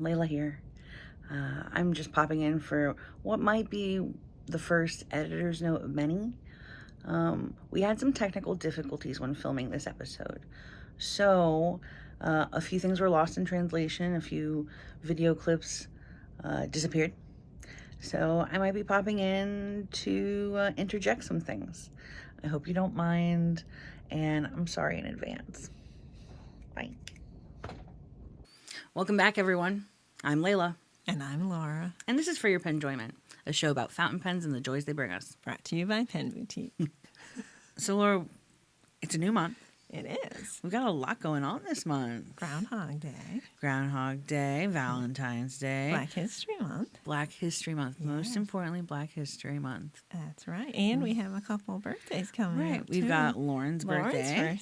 Leila here. I'm just popping in for what might be the first editor's note of many. We had some technical difficulties when filming this episode. So, a few things were lost in translation, a few video clips disappeared. So I might be popping in to interject some things. I hope you don't mind, and I'm sorry in advance. Bye. Welcome back, everyone. I'm Leila. And I'm Laura. And this is For Your Penjoyment, a show about fountain pens and the joys they bring us. Brought to you by Pen Boutique. So, Laura, it's a new month. It is. We've got a lot going on this month. Groundhog Day. Groundhog Day, Valentine's Day. Black History Month. Black History Month. Yes. Most importantly, Black History Month. That's right. And we have a couple birthdays coming up, We've too. got Lauren's birthday.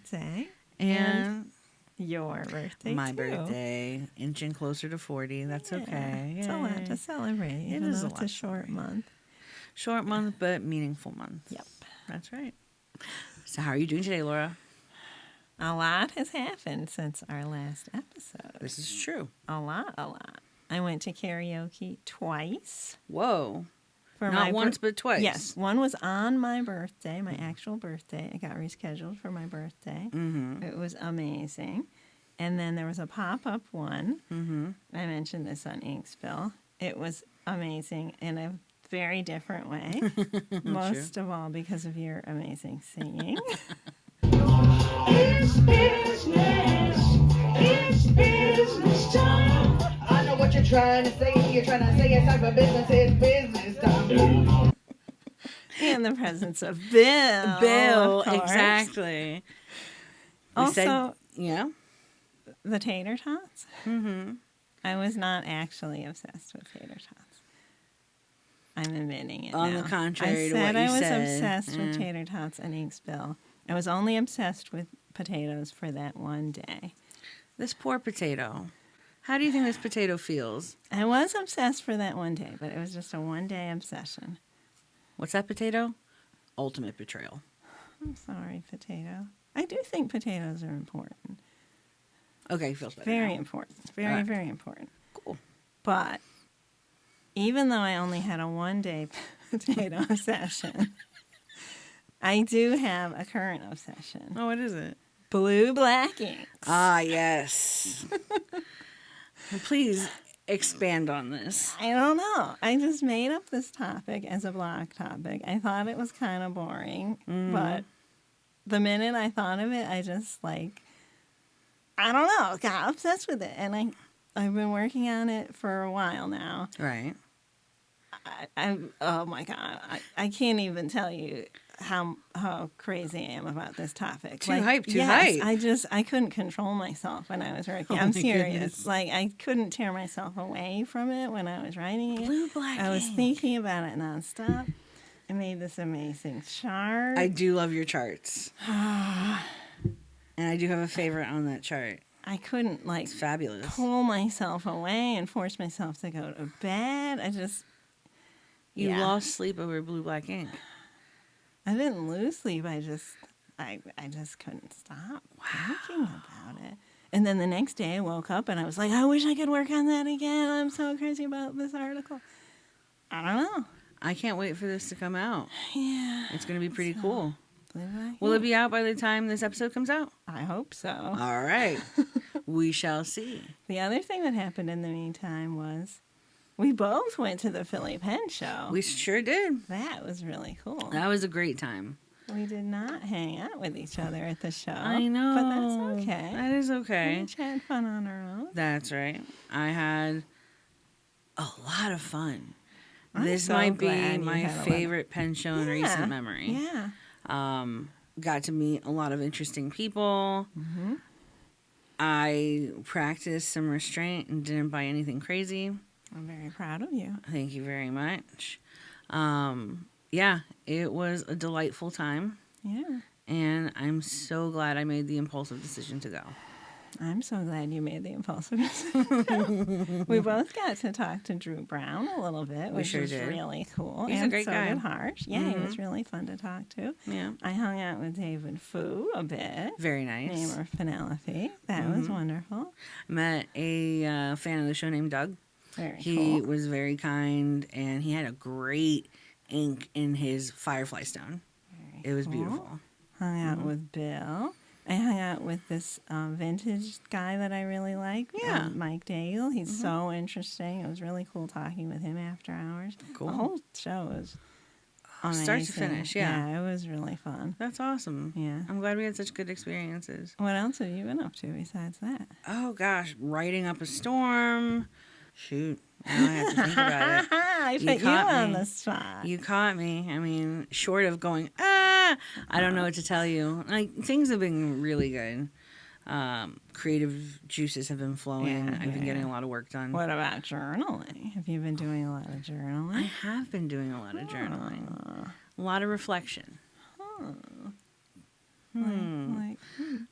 And your birthday, my too. birthday. Inching closer to 40. That's okay. It's a lot to celebrate. It even is though a lot it's a short month. Short month, but meaningful month. Yep. That's right. So how are you doing today, Laura? A lot has happened since our last episode. This is true. A lot. I went to karaoke twice. Whoa. For Not once, but twice. Yes. One was on my birthday, my actual birthday. It got rescheduled for my birthday. Mm-hmm. It was amazing. And then there was a pop-up one. Mm-hmm. I mentioned this on Ink Spill. It was amazing in a very different way. Most of all because of your amazing singing. It's business. It's business time. I know what you're trying to say. You're trying to say it's time for business. It's business time. In the presence of Bill. Bill, of course. exactly. Also, yeah. the tater tots. Mm-hmm. I was not actually obsessed with tater tots. I'm admitting it On now. the contrary to what I you was said. obsessed with tater tots and Ink Spill. I was only obsessed with potatoes for that one day. This poor potato. How do you think this potato feels? I was obsessed for that one day, but it was just a one-day obsession. What's that potato? Ultimate betrayal. I'm sorry, potato. I do think potatoes are important. Okay, feels better. Very now. important. Very, All right. very important. Cool. But even though I only had a one-day potato obsession, I do have a current obsession. Oh, what is it? Blue black inks. Ah, yes. Please expand on this. I don't know. I just made up this topic as a blog topic. I thought it was kind of boring, but the minute I thought of it, I just I don't know, got obsessed with it. And I've been working on it for a while now. Right. Oh my God. I can't even tell you how crazy I am about this topic. Too hype. I couldn't control myself when I was working. I'm serious. Goodness. I couldn't tear myself away from it when I was writing it. Blue black I was ink. thinking about it nonstop. I made this amazing chart. I do love your charts. And I do have a favorite on that chart. I couldn't It's fabulous. pull myself away and force myself to go to bed. You lost sleep over blue black ink. I didn't lose sleep. I just couldn't stop thinking about it. And then the next day I woke up and I was like, I wish I could work on that again. I'm so crazy about this article. I don't know. I can't wait for this to come out. Yeah. It's going to be pretty cool. Blue black Will it ink. be out by the time this episode comes out? I hope so. All right. We shall see. The other thing that happened in the meantime was we both went to the Philly Pen Show. We sure did. That was really cool. That was a great time. We did not hang out with each other at the show. I know. But that's okay. That is We okay. each had fun on our own. That's right. I had a lot of fun. I'm This so might be glad you my had a lot. favorite pen show in recent memory. Yeah. Got to meet a lot of interesting people. Mm-hmm. I practiced some restraint and didn't buy anything crazy. I'm very proud of you. Thank you very much. Yeah, it was a delightful time, Yeah. and I'm so glad I made the impulsive decision to go. I'm so glad you made the impulsive decision. We both got to talk to Drew Brown a little bit, which sure was did. really cool. He's a and great so guy. did Harsh. Yeah, he was really fun to talk to. Yeah. I hung out with David Fu a bit. Very nice. Namer Penelope. That was wonderful. Met a fan of the show named Doug. Very He cool. was very kind, and he had a great ink in his Firefly stone. It was beautiful. Hung out with Bill. I hung out with this vintage guy that I really like, Yeah. Mike Daigle. He's so interesting. It was really cool talking with him after hours. Cool. The whole show was amazing. Start to finish, yeah. Yeah, it was really fun. That's awesome. Yeah. I'm glad we had such good experiences. What else have you been up to besides that? Oh, gosh. Writing up a storm. Shoot. Now I have to think about it. I put you caught on me. the spot. You caught me. I mean, short of going, I don't know what to tell you. Like, things have been really good. Creative juices have been flowing. Yeah, I've been getting a lot of work done. What about journaling? Have you been doing a lot of I journaling? have been doing a lot of journaling. A lot of reflection. Like,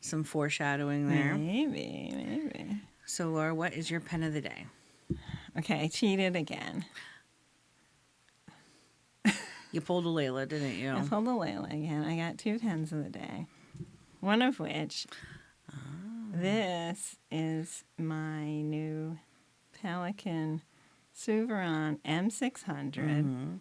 Some foreshadowing there. maybe. So, Laura, what is your pen of the day? Okay, I cheated again. You pulled a Leila, didn't you? I pulled the Leila again. I got 2 pens of the day. One of which, this is my new Pelican Suveron M600,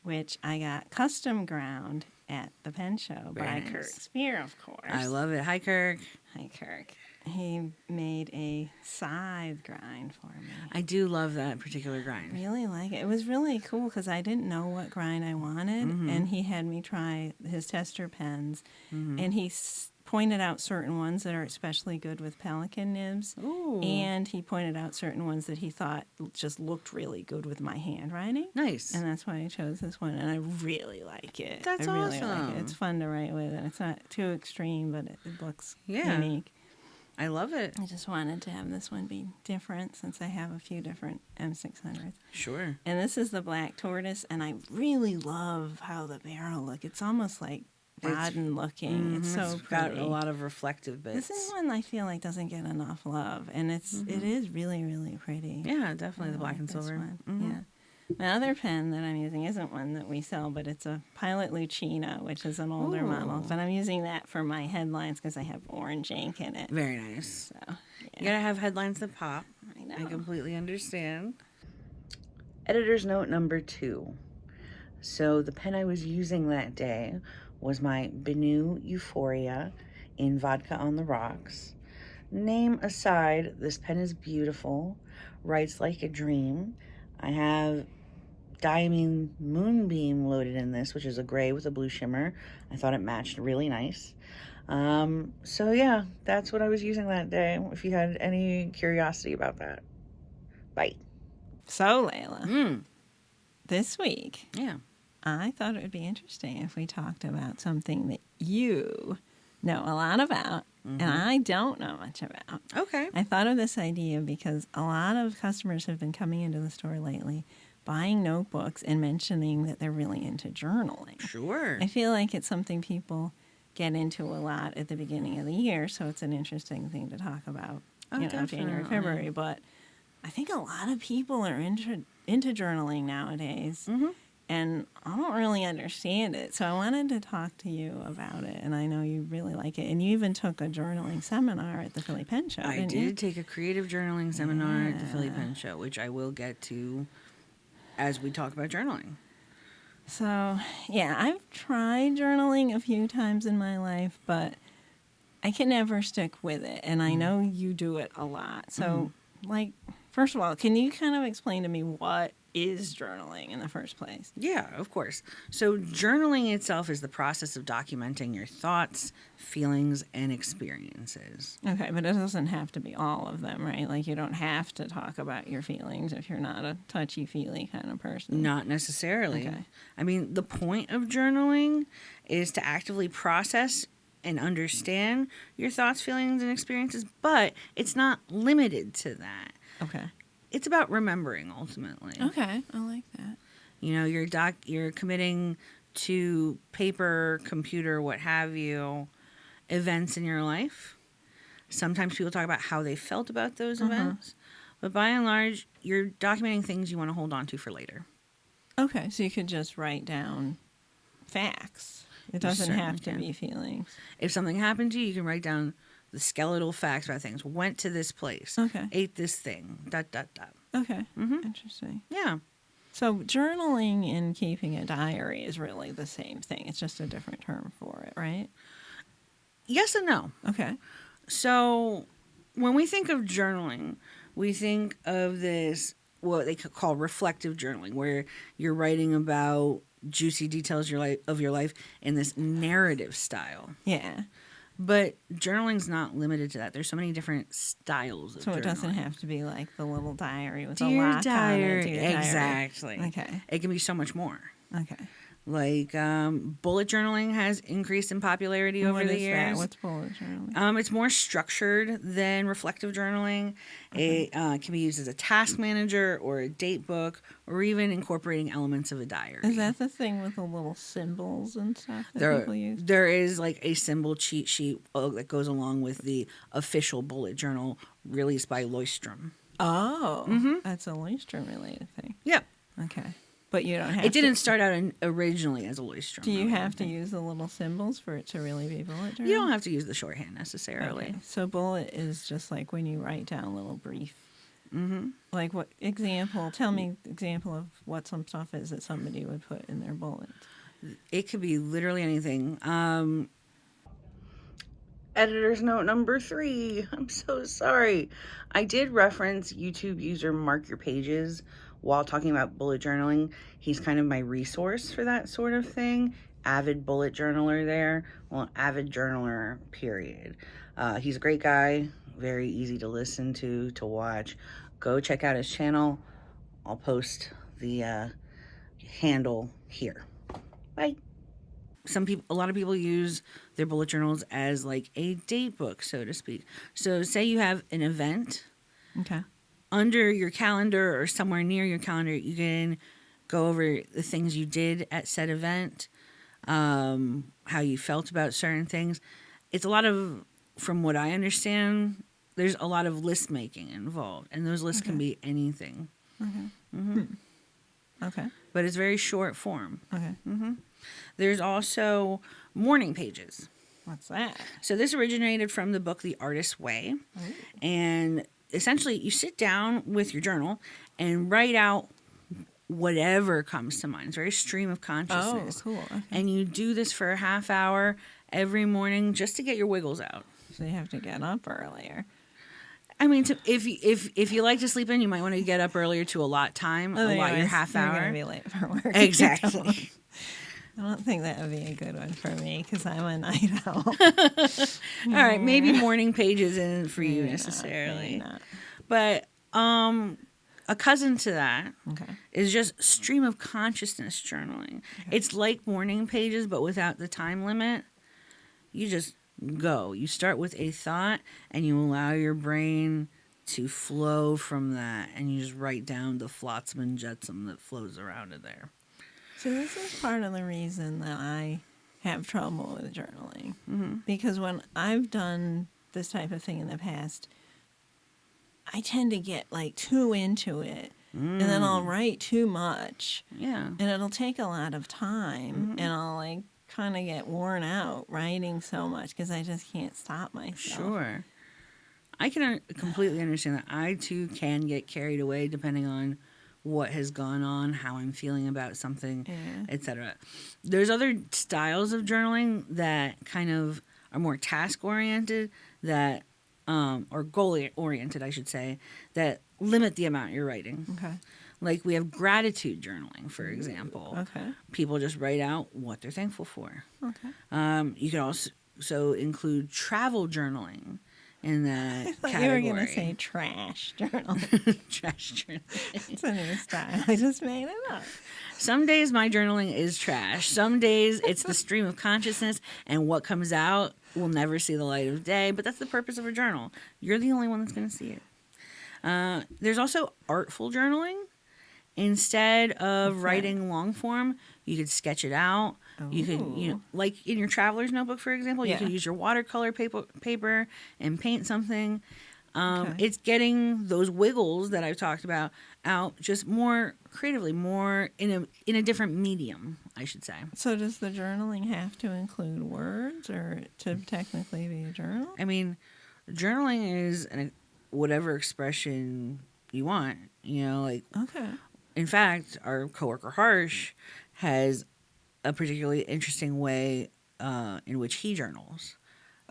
which I got custom ground at the pen show by Very Kirk nice. Spear, of course. I love it. Hi, Kirk. Hi, Kirk. He made a scythe grind for me. I do love that particular grind. Really like it. It was really cool because I didn't know what grind I wanted, and he had me try his tester pens, and he pointed out certain ones that are especially good with Pelican nibs, Ooh. and he pointed out certain ones that he thought just looked really good with my handwriting. Nice. And that's why I chose this one, and I really like it. That's I really like awesome. it. It's fun to write with, and it's not too extreme, but it looks Yeah. unique. I love it. I just wanted to have this one be different since I have a few different M600s. Sure. And this is the black tortoise, and I really love how the barrel look. It's almost like Rodden looking. It's so It's got pretty. a lot of reflective bits. This is one I feel like doesn't get enough love, and it is really, really pretty. Yeah, definitely the I black like and this silver. one. Mhm. Yeah. My other pen that I'm using isn't one that we sell, but it's a Pilot Lucina, which is an older model. Ooh. But I'm using that for my headlines because I have orange ink in it. Very nice. So, You gotta have headlines that pop. I know. I completely understand. Editor's note number 2. So the pen I was using that day was my Benu Euphoria in Vodka on the Rocks. Name aside, this pen is beautiful, writes like a dream. I have Diamond Moonbeam loaded in this, which is a gray with a blue shimmer. I thought it matched really nice. So yeah, that's what I was using that day, if you had any curiosity about that. Bye. So, Leila, Mm. this week, Yeah. I thought it would be interesting if we talked about something that you know a lot about and I don't know much about. Okay. I thought of this idea because a lot of customers have been coming into the store lately, buying notebooks and mentioning that they're really into journaling. Sure. I feel like it's something people get into a lot at the beginning of the year, so it's an interesting thing to talk about, Oh, January, definitely. February. But I think a lot of people are into journaling nowadays, and I don't really understand it. So I wanted to talk to you about it, and I know you really like it. And you even took a journaling seminar at the Philly Pen Show, I didn't did you? take a creative journaling seminar at the Philly Pen Show, which I will get to as we talk about journaling. So, yeah, I've tried journaling a few times in my life, but I can never stick with it. And I know you do it a lot. So, like, first of all, can you kind of explain to me what is journaling in the first place? Yeah, of course. So journaling itself is the process of documenting your thoughts, feelings, and experiences. Okay, but it doesn't have to be all of them, right? Like, you don't have to talk about your feelings if you're not a touchy-feely kind of person. Not necessarily. Okay. I mean, the point of journaling is to actively process and understand your thoughts, feelings, and experiences, but it's not limited to that. Okay. It's about remembering ultimately. Okay, I like that. You know, you're committing to paper, computer, what have you, events in your life. Sometimes people talk about how they felt about those events. But by and large, you're documenting things you want to hold on to for later. Okay, so you could just write down facts. It doesn't certainly have to can. be feelings. If something happened to you, you can write down the skeletal facts about things. Went to this place. Okay. Ate this thing. ... Okay, interesting. Yeah. So journaling and keeping a diary is really the same thing. It's just a different term for it, right? Yes and no. Okay. So when we think of journaling, we think of this, what they could call reflective journaling, where you're writing about juicy details of your life in this narrative style. Yeah. But journaling's not limited to that. There's so many different styles of journaling. So it doesn't have to be like the little diary with a Dear lock diary. on it. Dear diary. Exactly. Okay. It can be so much more. Okay. Like bullet journaling has increased in popularity over the years. That? What's bullet journaling? It's more structured than reflective journaling. It can be used as a task manager or a date book, or even incorporating elements of a diary. Is that the thing with the little symbols and stuff that people use? There is like a symbol cheat sheet that goes along with the official bullet journal released by Leuchtturm. Oh, that's a Leuchtturm related thing. Yep. Okay. But you don't have It didn't start out originally as a Leuchtturm. Do you have to use the little symbols for it to really be bullet journal? You don't have to use the shorthand necessarily. Okay. So bullet is just like when you write down a little brief. Like what example? Tell me example of what some stuff is that somebody would put in their bullets. It could be literally anything. Editor's note number 3. I'm so sorry. I did reference YouTube user Mark Your Pages while talking about bullet journaling. He's kind of my resource for that sort of thing. Avid bullet journaler there. Well, avid journaler, period. He's a great guy. Very easy to listen to watch. Go check out his channel. I'll post the handle here. Bye. A lot of people use their bullet journals as like a date book, so to speak. So say you have an event. Okay. Under your calendar or somewhere near your calendar, you can go over the things you did at said event, how you felt about certain things. It's a lot of, from what I understand, there's a lot of list making involved, and those lists can be anything. Okay. But it's very short form. Okay. There's also morning pages. What's that? So this originated from the book The Artist's Way. And essentially you sit down with your journal and write out whatever comes to mind. It's very stream of consciousness. Oh, cool. Okay. And you do this for a half hour every morning just to get your wiggles out. So you have to get up earlier. I mean, if you like to sleep in, you might want to get up earlier to allot time, allot your half you're hour. You're going to be late for work. Exactly. I don't think that would be a good one for me because I'm a night owl. All right, maybe morning pages isn't for you Maybe necessarily. not. But a cousin to that Okay. is just stream of consciousness journaling. It's like morning pages, but without the time limit. You just go. You start with a thought, and you allow your brain to flow from that, and you just write down the flotsam and jetsam that flows around in there. So this is part of the reason that I have trouble with journaling. Because when I've done this type of thing in the past, I tend to get like too into it. And then I'll write too much. Yeah. And it'll take a lot of time. And I'll like kind of get worn out writing so much because I just can't stop myself. Sure. I can completely understand that. I, too, can get carried away depending on what has gone on, how I'm feeling about something, etc. There's other styles of journaling that kind of are more task-oriented, that or goal-oriented, I should say, that limit the amount you're writing. Okay. Like we have gratitude journaling, for example. Okay. People just write out what they're thankful for. Okay. You can also include travel journaling in that I thought category. you were going to say trash journal. Trash journaling. It's a new style. I just made it up. Some days my journaling is trash. Some days it's the stream of consciousness, and what comes out will never see the light of day. But that's the purpose of a journal. You're the only one that's going to see it. There's also artful journaling, Instead of Okay. writing long form, you could sketch it out. You could, Ooh. like in your traveler's notebook, for example, you Yeah. could use your watercolor paper and paint something. Okay. It's getting those wiggles that I've talked about out just more creatively, more in a different medium, I should say. So does the journaling have to include words or to technically be a journal? I mean, journaling is whatever expression you want. Like Okay. in fact, our coworker Harsh has a particularly interesting way in which he journals.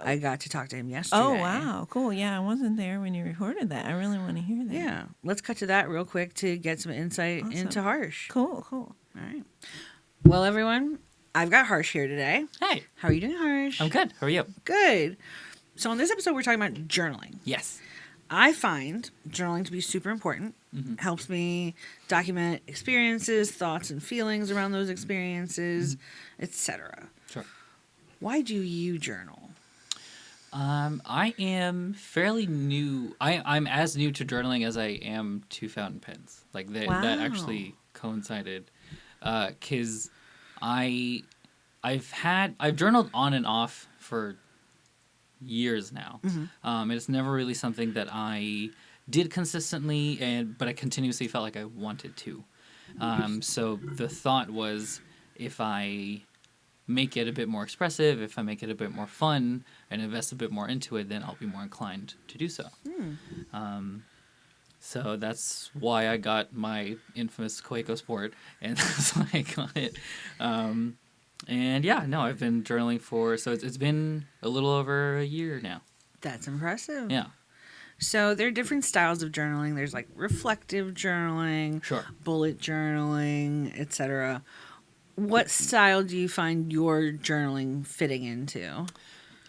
I got to talk to him yesterday. Oh, wow. Cool. Yeah, I wasn't there when you recorded that. I really want to hear that. Yeah. Let's cut to that real quick to get some insight Awesome. into Harsh. Cool. All right. Well, everyone, I've got Harsh here today. Hey, How are you doing, Harsh? I'm good. How are you? Good. So, in this episode, we're talking about journaling. Yes. I find journaling to be super important. Helps me document experiences, thoughts, and feelings around those experiences, etc. Sure. Why do you journal? I am fairly new. I'm as new to journaling as I am to fountain pens. Like that Wow. actually coincided. 'Cause I've journaled on and off for years now. And it's never really something that I did consistently, but I continuously felt like I wanted to. So the thought was, if I make it a bit more expressive, if I make it a bit more fun, and invest a bit more into it, then I'll be more inclined to do so. So that's why I got my infamous Coeco Sport, and that's why I got it. And yeah, no, I've been journaling so it's been a little over a year now. That's impressive. Yeah, So there are different styles of journaling. There's like reflective journaling, sure. bullet journaling, etc. What style do you find your journaling fitting into?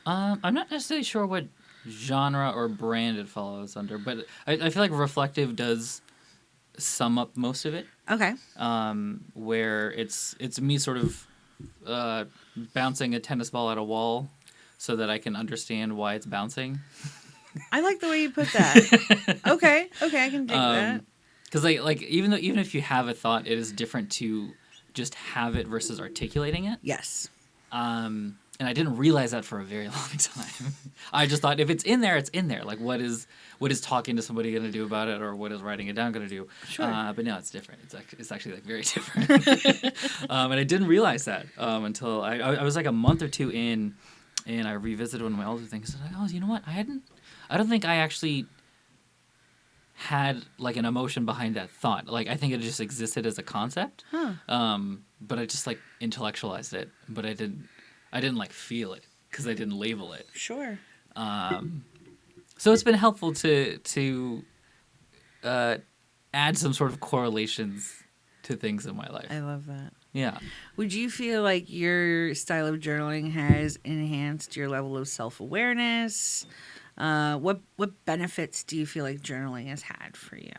I'm not necessarily sure what genre or brand it follows under, but I feel like reflective does sum up most of it. Okay. Where it's me sort of bouncing a tennis ball at a wall so that I can understand why it's bouncing. I like the way you put that. Okay, I can dig that. Because like even if you have a thought, it is different to just have it versus articulating it. Yes. And I didn't realize that for a very long time. I just thought if it's in there, it's in there. Like what is talking to somebody going to do about it, or what is writing it down going to do? Sure. But no, it's different. It's actually like very different. And I didn't realize that until I was like a month or two in, and I revisited one of my older things. And I was like, oh, you know what? I don't think I actually had like an emotion behind that thought. Like I think it just existed as a concept. Huh. But I just like intellectualized it, but I didn't like feel it because I didn't label it. Sure. So it's been helpful to add some sort of correlations to things in my life. I love that. Yeah. Would you feel like your style of journaling has enhanced your level of self-awareness? What benefits do you feel like journaling has had for you?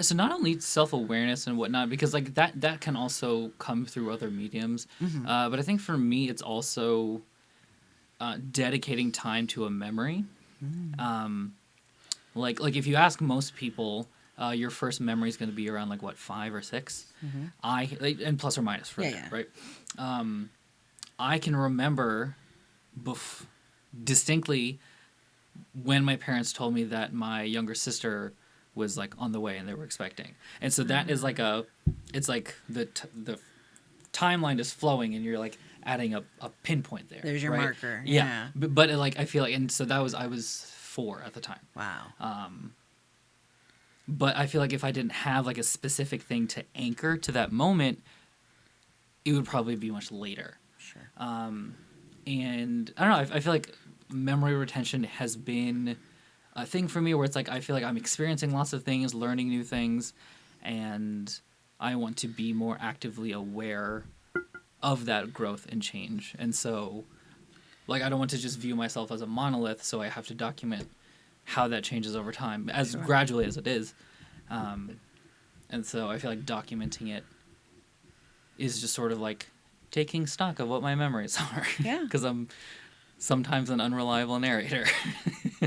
So not only self-awareness and whatnot, because like that can also come through other mediums. But I think for me, it's also dedicating time to a memory. Like if you ask most people, your first memory is going to be around like what, 5 or 6. And plus or minus for that, right? I can remember distinctly when my parents told me that my younger sister was like on the way and they were expecting, and so that is like it's like the timeline is flowing and you're like adding a pinpoint there. There's your right? marker. Yeah. But like I feel like, and so I was 4 at the time. Wow. But I feel like if I didn't have like a specific thing to anchor to that moment, it would probably be much later. Sure. And I don't know, I feel like memory retention has been a thing for me where it's like I feel like I'm experiencing lots of things, learning new things, and I want to be more actively aware of that growth and change. And so, like, I don't want to just view myself as a monolith, so I have to document how that changes over time, as gradually as it is. And so I feel like documenting it is just sort of like taking stock of what my memories are. Yeah. Because I'm sometimes an unreliable narrator.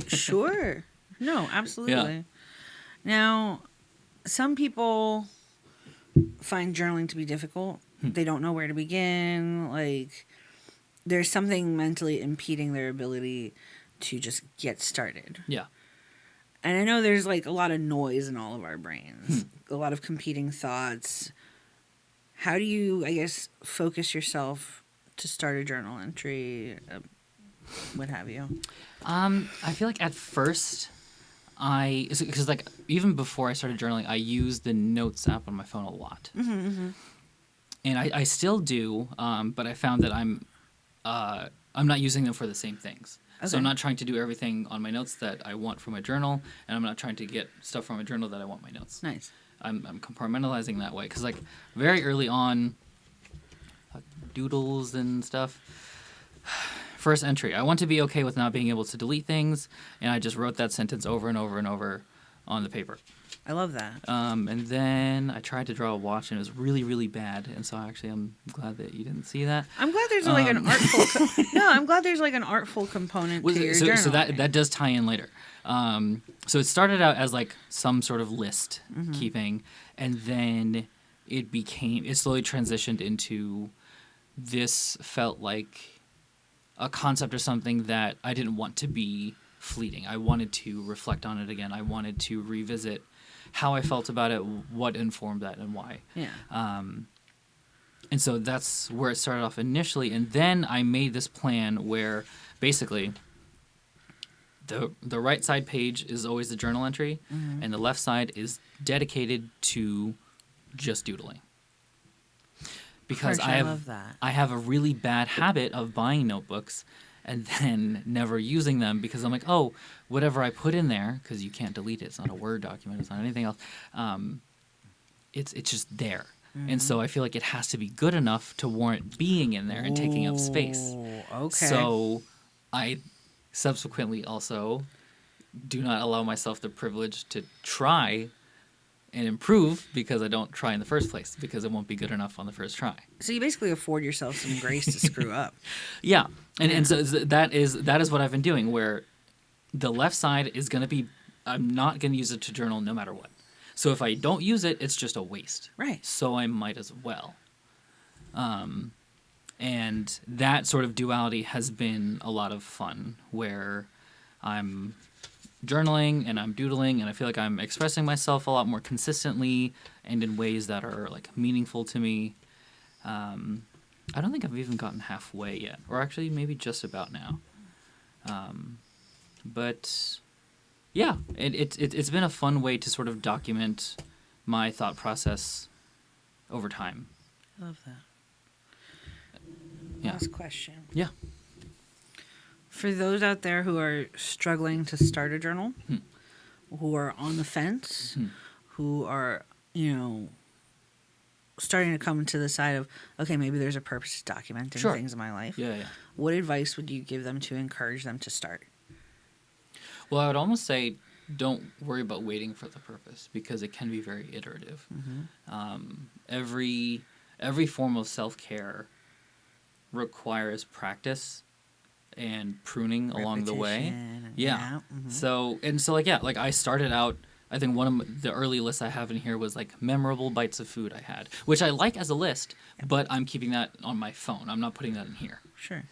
Sure. No, absolutely. Yeah. Now, some people find journaling to be difficult. They don't know where to begin. Like, there's something mentally impeding their ability to just get started. Yeah. And I know there's like a lot of noise in all of our brains, a lot of competing thoughts. How do you, I guess, focus yourself to start a journal entry, what have you? I feel like at first, because like even before I started journaling, I used the Notes app on my phone a lot, and I still do, but I found that I'm not using them for the same things. Okay. So I'm not trying to do everything on my notes that I want for my journal, and I'm not trying to get stuff from my journal that I want my notes. Nice. I'm compartmentalizing that way because like very early on, doodles and stuff. First entry. I want to be okay with not being able to delete things, and I just wrote that sentence over and over and over on the paper. I love that. And then I tried to draw a watch, and it was really, really bad. And so actually, I'm glad that you didn't see that. I'm glad there's like an artful. No, I'm glad there's like an artful component to your journal. So that does tie in later. So it started out as like some sort of list keeping, and then it slowly transitioned into this felt like a concept or something that I didn't want to be fleeting. I wanted to reflect on it again. I wanted to revisit how I felt about it, what informed that, and why. Yeah. And so that's where it started off initially. And then I made this plan where basically the right side page is always the journal entry, and the left side is dedicated to just doodling. Because I love that. I have a really bad habit of buying notebooks and then never using them because I'm like, oh, whatever I put in there, because you can't delete it. It's not a Word document. It's not anything else. It's just there. And so I feel like it has to be good enough to warrant being in there and taking up space. Okay. So I subsequently also do not allow myself the privilege to try and improve because I don't try in the first place because it won't be good enough on the first try. So you basically afford yourself some grace to screw up. Yeah. And so that is what I've been doing where the left side is going to be, I'm not going to use it to journal no matter what. So if I don't use it, it's just a waste. Right. So I might as well. And that sort of duality has been a lot of fun where I'm journaling and I'm doodling and I feel like I'm expressing myself a lot more consistently and in ways that are like meaningful to me. I don't think I've even gotten halfway yet, or actually maybe just about now. But yeah, it's been a fun way to sort of document my thought process over time. I love that. Yeah. Last question. Yeah. For those out there who are struggling to start a journal, who are on the fence, who are, starting to come to the side of, okay, maybe there's a purpose to documenting things in my life. Yeah. What advice would you give them to encourage them to start? Well, I would almost say don't worry about waiting for the purpose because it can be very iterative. Every form of self-care requires practice and pruning along the way. Yeah. So I started out, I think one of the early lists I have in here was like memorable bites of food I had, which I like as a list, but I'm keeping that on my phone. I'm not putting that in here. Sure.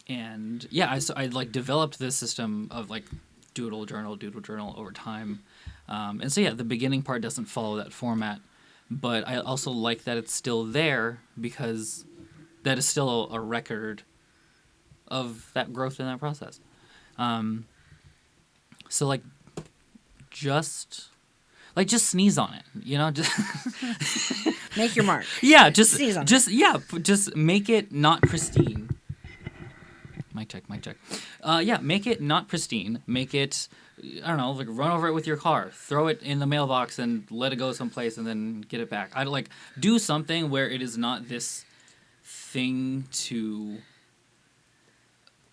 And yeah, I like developed this system of like doodle journal over time. And so yeah, the beginning part doesn't follow that format, but I also like that it's still there because that is still a record of that growth in that process. So like just sneeze on it, just make your mark. Yeah, just sneeze on it. Just make it not pristine. Mic check. Make it not pristine. Make it, I don't know, like run over it with your car, throw it in the mailbox and let it go someplace and then get it back. I'd like do something where it is not this thing to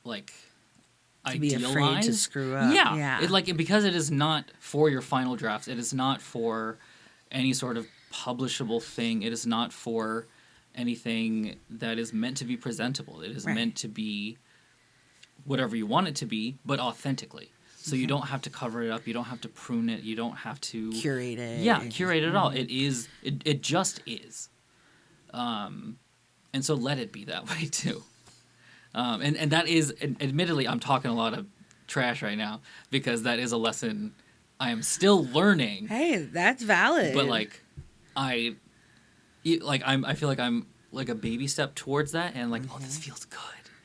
like to be idealize. Afraid to screw up. Yeah. Because it is not for your final drafts. It is not for any sort of publishable thing. It is not for anything that is meant to be presentable. It is meant to be whatever you want it to be, but authentically. So you don't have to cover it up. You don't have to prune it. You don't have to curate it. Yeah, curate it at all. It is. It just is. And so let it be that way too. And that is, admittedly, I'm talking a lot of trash right now because that is a lesson I am still learning. Hey, that's valid. But I feel like I'm like a baby step towards that, and like, oh, this feels good.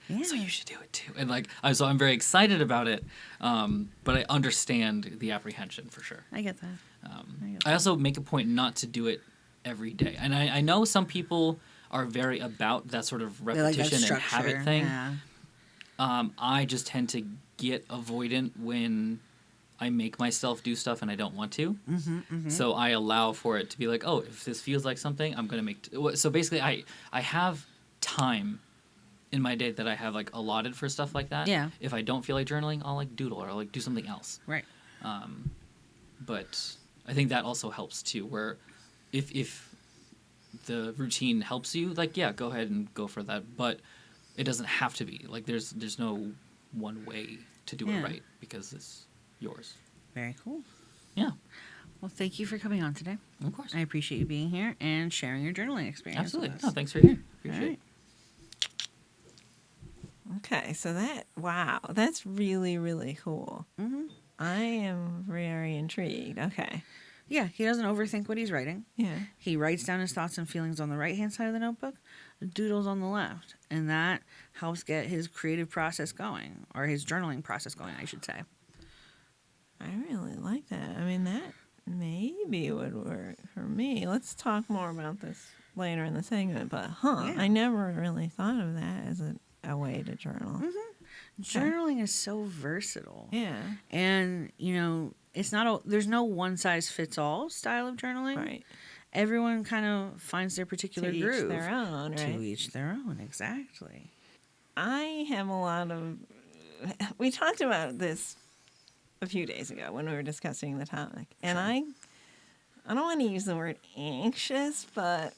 Yeah. So you should do it too. And like, I'm very excited about it. But I understand the apprehension for sure. I get that. I also make a point not to do it every day, and I know some people are very about that sort of repetition and habit thing. Yeah. I just tend to get avoidant when I make myself do stuff and I don't want to. So I allow for it to be like, oh, if this feels like something, I'm going to make... So basically, I have time in my day that I have like allotted for stuff like that. Yeah. If I don't feel like journaling, I'll like doodle or I'll like do something else. Right. But I think that also helps too, where if the routine helps you, like, yeah, go ahead and go for that. But it doesn't have to be. Like, there's no one way to do it right because it's yours. Very cool. Yeah. Well, thank you for coming on today. Of course. I appreciate you being here and sharing your journaling experience. Absolutely. With us. No, thanks for here. Appreciate it. Okay, so that's really, really cool. I am very intrigued. Okay. Yeah, he doesn't overthink what he's writing. Yeah. He writes down his thoughts and feelings on the right-hand side of the notebook, doodles on the left, and that helps get his creative process going, or his journaling process going, I should say. I really like that. I mean, that maybe would work for me. Let's talk more about this later in the segment, but I never really thought of that as a way to journal. Journaling is so versatile. Yeah. And, it's not there's no one-size-fits-all style of journaling. Right. Everyone kind of finds their particular To groove. each their own, right? To each their own, exactly. I have a lot of... We talked about this a few days ago when we were discussing the topic. And I don't want to use the word anxious, but...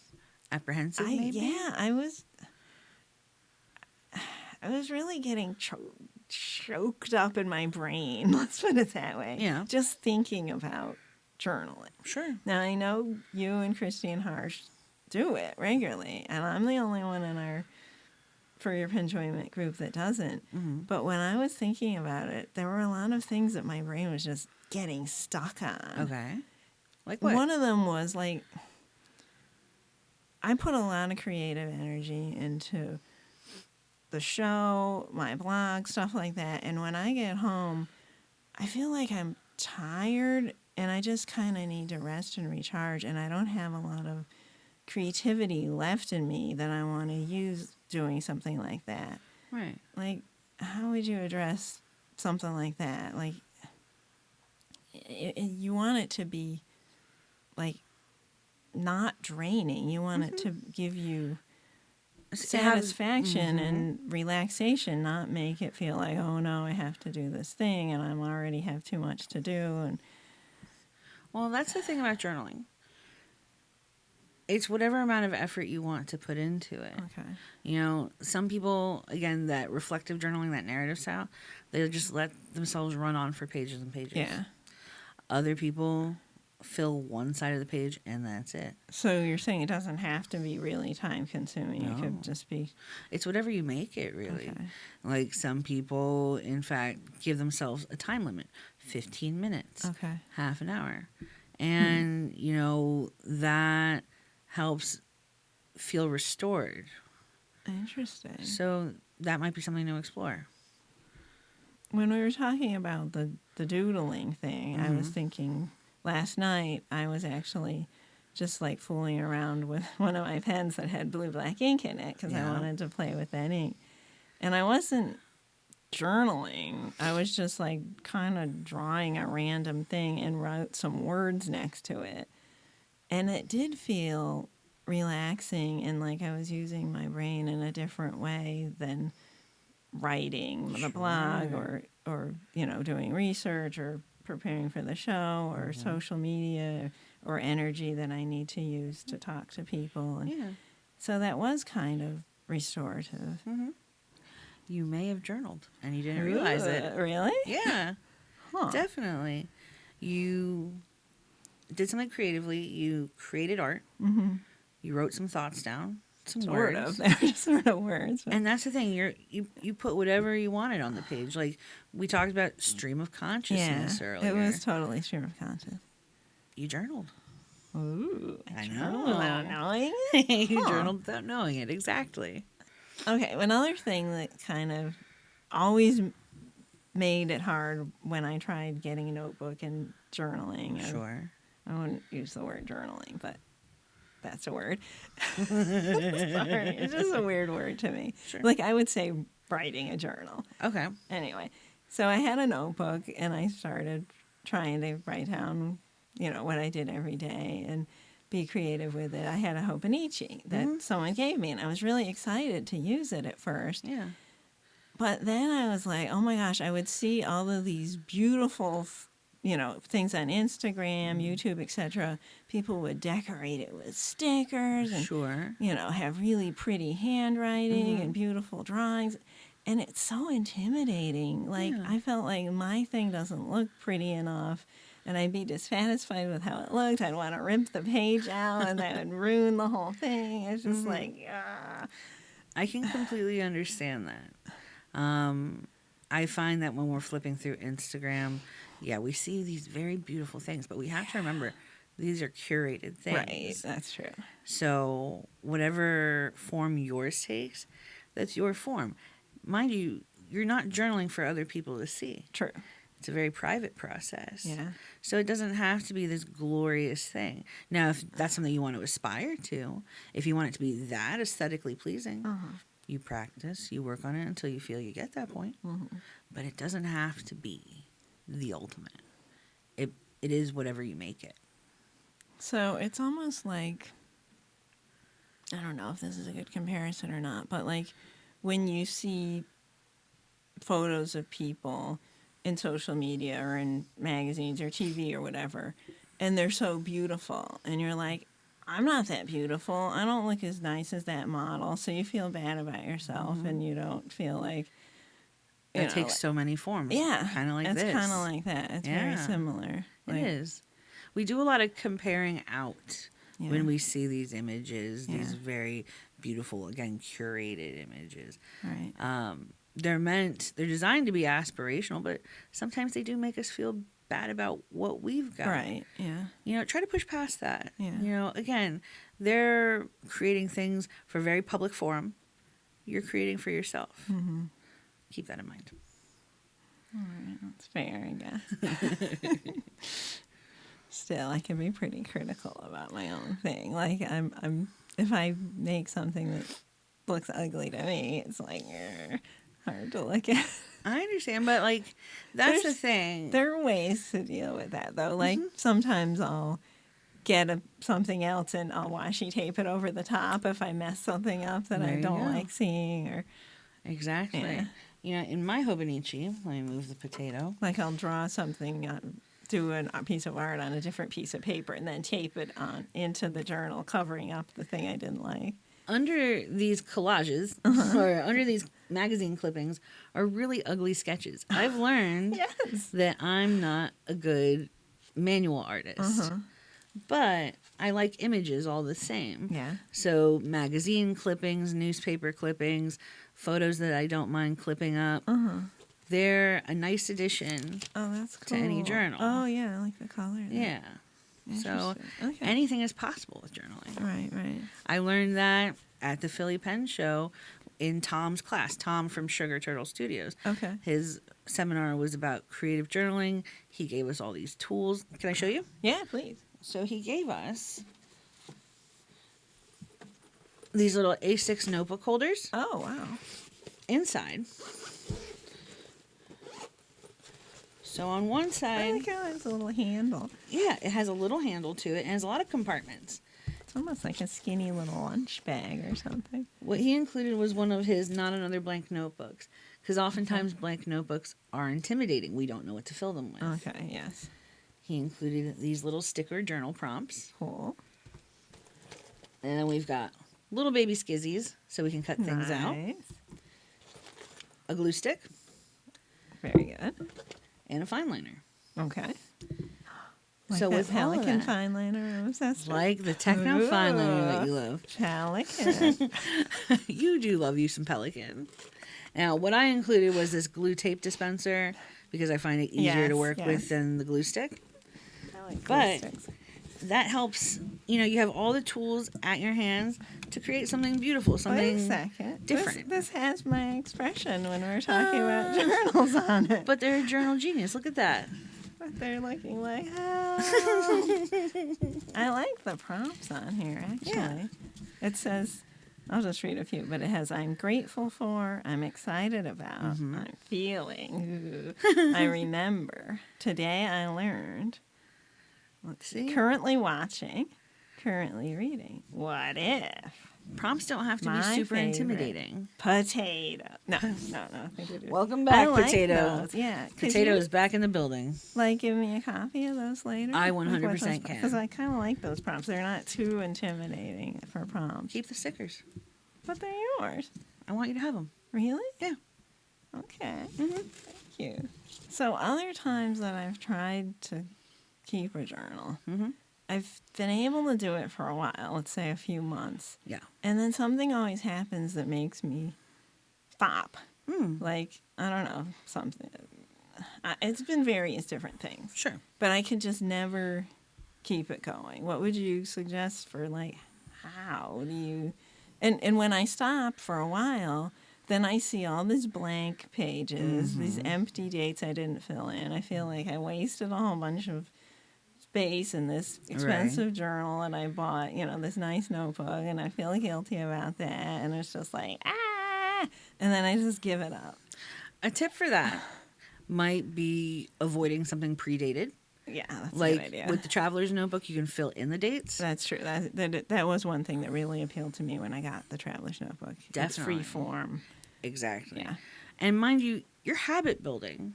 Apprehensive, maybe? Yeah, I was really getting choked up in my brain, let's put it that way. Yeah. Just thinking about journaling. Sure. Now, I know you and Kristi and Harsh do it regularly, and I'm the only one in our For Your Penjoyment group that doesn't. But when I was thinking about it, there were a lot of things that my brain was just getting stuck on. Okay. Like what? One of them was like, I put a lot of creative energy into the show, my blog, stuff like that. And when I get home, I feel like I'm tired and I just kind of need to rest and recharge. And I don't have a lot of creativity left in me that I want to use doing something like that. Right. Like, how would you address something like that? Like, you want it to be, like, not draining. You want it to give you satisfaction and relaxation, not make it feel like, oh no, I have to do this thing and I'm already have too much to do. And well, that's the thing about journaling. It's whatever amount of effort you want to put into it. okay, Some people, again, that reflective journaling, that narrative style, they just let themselves run on for pages and pages. yeah. Other people fill one side of the page and that's it. So you're saying it doesn't have to be really time consuming. No. It could just be It's whatever you make it, really. Okay. Like some people, in fact, give themselves a time limit, 15 minutes, okay. half an hour. And, that helps feel restored. Interesting. So that might be something to explore. When we were talking about the doodling thing, I was thinking last night I was actually just like fooling around with one of my pens that had blue black ink in it because I wanted to play with that ink. And I wasn't journaling. I was just like kind of drawing a random thing and wrote some words next to it. And it did feel relaxing and like I was using my brain in a different way than writing the blog or doing research or preparing for the show or social media or energy that I need to use to talk to people. And so that was kind of restorative. You may have journaled and you didn't realize it. Really? Yeah. Definitely. You did something creatively. You created art. Mm-hmm. You wrote some thoughts down, some Sort words. of. They're just sort of words. But And that's the thing. You put whatever you wanted on the page. Like we talked about stream of consciousness earlier. it was totally stream of conscious. You journaled. Ooh, I journaled know. without knowing it. You Huh. journaled without knowing it. Exactly. Okay, another thing that kind of always made it hard when I tried getting a notebook and journaling. and Sure. I wouldn't use the word journaling, but that's a word. Sorry, it's just a weird word to me. Sure. Like I would say writing a journal. Okay. Anyway, so I had a notebook and I started trying to write down, what I did every day and be creative with it. I had a Hobonichi that someone gave me and I was really excited to use it at first. Yeah. But then I was like, oh my gosh, I would see all of these beautiful, things on Instagram, YouTube, etc. People would decorate it with stickers and, Sure. have really pretty handwriting and beautiful drawings. And it's so intimidating. Like, Yeah. I felt like my thing doesn't look pretty enough. And I'd be dissatisfied with how it looked. I'd want to rip the page out and that would ruin the whole thing. It's just like, ah. I can completely understand that. I find that when we're flipping through Instagram, we see these very beautiful things, but we have to remember these are curated things. Right, that's true. So whatever form yours takes, that's your form. Mind you, you're not journaling for other people to see. True. It's a very private process. Yeah. So it doesn't have to be this glorious thing. Now, if that's something you want to aspire to, if you want it to be that aesthetically pleasing, you practice, you work on it until you feel you get that point. But it doesn't have to be the ultimate. It is whatever you make it. So it's almost like, I don't know if this is a good comparison or not, but like when you see photos of people in social media or in magazines or TV or whatever, and they're so beautiful, and you're like, I'm not that beautiful. I don't look as nice as that model. So you feel bad about yourself and you don't feel like... That takes so many forms. Yeah. Kind of like this. It's kind of like that. It's very similar. It is. We do a lot of comparing out Yeah. when we see these images, these Yeah. very beautiful, again, curated images. Right. They're designed to be aspirational, but sometimes they do make us feel bad about what we've got. Right. Yeah. Try to push past that. Yeah. Again, they're creating things for very public forum. You're creating for yourself. Mm-hmm. Keep that in mind. All right. That's fair, I guess. Still, I can be pretty critical about my own thing. Like, I'm if I make something that looks ugly to me, it's like hard to look at. I understand, but like that's the There's- thing. There are ways to deal with that, though. Like, sometimes I'll get something else and I'll washi tape it over the top if I mess something up that There I you don't go. like seeing. Or, Exactly. Yeah. In my Hobonichi, let me move the potato. like, I'll draw something, do a piece of art on a different piece of paper and then tape it on into the journal, covering up the thing I didn't like. Under these collages or under these magazine clippings are really ugly sketches. I've learned Yes. that I'm not a good manual artist, but I like images all the same. Yeah. So magazine clippings, newspaper clippings, photos that I don't mind clipping up. They're a nice addition. Oh, that's cool. To any journal. Oh, yeah, I like the color. Yeah. So Interesting. Okay. anything is possible with journaling. Right. I learned that at the Philly Pen Show in Tom's class. Tom from Sugar Turtle Studios. Okay. His seminar was about creative journaling. He gave us all these tools. Can I show you? Yeah, please. So he gave us these little A6 notebook holders Oh, wow. inside. So on one I side, like how it's a little handle. yeah, it has a little handle to it and has a lot of compartments. It's almost like a skinny little lunch bag or something. What he included was one of his Not Another Blank notebooks, because oftentimes blank notebooks are intimidating. We don't know what to fill them with. Okay, yes. He included these little sticker journal prompts. Cool. And then we've got little baby skizzies, so we can cut things out. Nice. A glue stick. Very good. and a fine liner. Okay. Like So that with all of Pelican that, fine liner I'm obsessed with. like the techno fine liner that you love. Pelican. You do love you some Pelican. Now, what I included was this glue tape dispenser because I find it easier to work with than the glue stick. I like But glue sticks. that helps, you have all the tools at your hands to create something beautiful, Wait a something second. different. This has my expression when we're talking about journals on it. But they're a journal genius. Look at that. But they're looking like, oh. I like the prompts on here, actually. Yeah. It says, I'll just read a few, but it has, I'm grateful for, I'm excited about, I'm feeling, I remember, today I learned, let's see, currently watching, currently reading, what if? Prompts don't have to be My super favorite. intimidating. Potato. No. I think we do. Welcome back, I like Potato. those, yeah. Potato is back in the building. Like, give me a copy of those later? I 100% can. Because I kind of like those prompts. They're not too intimidating for prompts. Keep the stickers. But they're yours. I want you to have them. Really? Yeah. Okay. Thank you. So, other times that I've tried to keep a journal, I've been able to do it for a while, let's say a few months. Yeah. And then something always happens that makes me stop. Like, I don't know, something. It's been various different things. Sure. But I could just never keep it going. What would you suggest for, like, how do you... And when I stop for a while, then I see all these blank pages, these empty dates I didn't fill in. I feel like I wasted a whole bunch of space in this expensive journal, and I bought, this nice notebook, and I feel guilty about that. And it's just like, and then I just give it up. A tip for that might be avoiding something predated. Yeah, that's a Like good idea. with the traveler's notebook, you can fill in the dates. That's true. That was one thing that really appealed to me when I got the Traveler's Notebook. Definitely. It's free form. Exactly. Yeah. And mind you, you're habit building.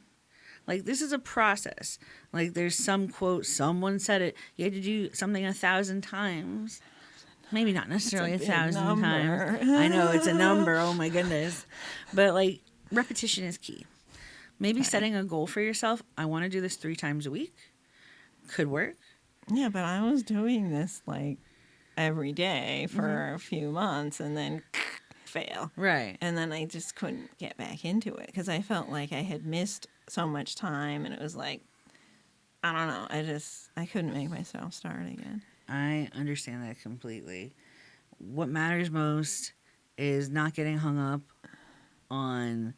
Like, this is a process. Like, there's some quote, someone said it. You had to do something 1,000 times. Maybe not necessarily That's a 1,000 big times. number. I know, it's a number. Oh, my goodness. But, like, repetition is key. Maybe setting a goal for yourself. I want to do this 3 times a week. Could work. Yeah, but I was doing this, like, every day for a few months and then fail. Right. And then I just couldn't get back into it because I felt like I had missed so much time, and it was like, I don't know. I couldn't make myself start again. I understand that completely. What matters most is not getting hung up on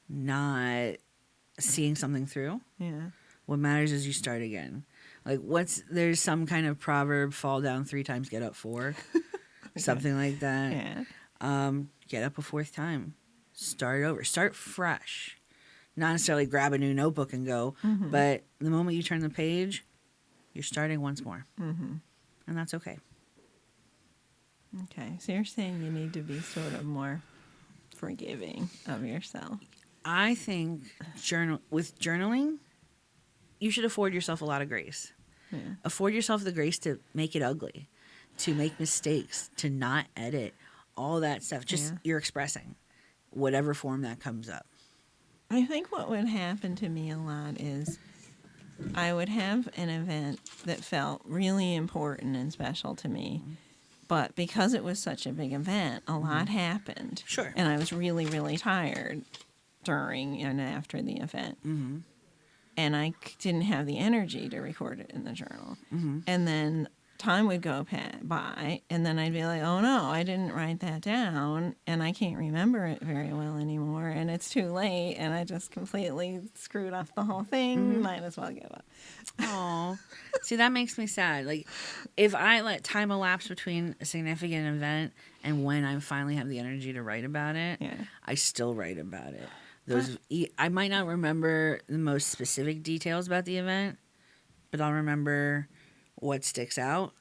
not seeing something through. Yeah. What matters is you start again. Like, there's some kind of proverb, fall down 3 times, get up 4. Something like that. Yeah. Get up a 4th time. Start over. Start fresh. Not necessarily grab a new notebook and go, but the moment you turn the page, you're starting once more. And that's okay. Okay. So you're saying you need to be sort of more forgiving of yourself. I think with journaling, you should afford yourself a lot of grace. Yeah. Afford yourself the grace to make it ugly, to make mistakes, to not edit, all that stuff. Just you're expressing whatever form that comes up. I think what would happen to me a lot is I would have an event that felt really important and special to me. But because it was such a big event, a lot happened. Sure. And I was really, really tired during and after the event. And I didn't have the energy to record it in the journal. And then time would go by, and then I'd be like, oh no, I didn't write that down, and I can't remember it very well anymore, and it's too late, and I just completely screwed up the whole thing. Might as well give up. Oh, see, that makes me sad. Like, if I let time elapse between a significant event and when I finally have the energy to write about it, I still write about it. I might not remember the most specific details about the event, but I'll remember what sticks out,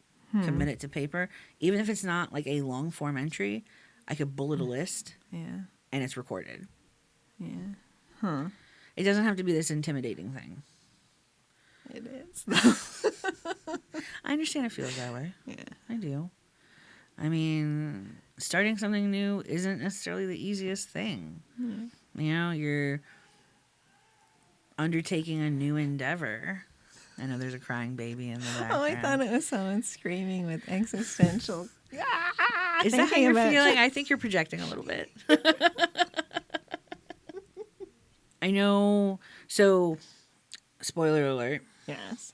commit it to paper. Even if it's not like a long form entry, I could bullet a list and it's recorded. It doesn't have to be this intimidating thing. It is. I understand it feels that way. Yeah. I do. I mean, starting something new isn't necessarily the easiest thing. You know, undertaking a new endeavor. I know there's a crying baby in the background. Oh, I thought it was someone screaming with existential. Is that how you're feeling? I think you're projecting a little bit. I know. So, spoiler alert. Yes,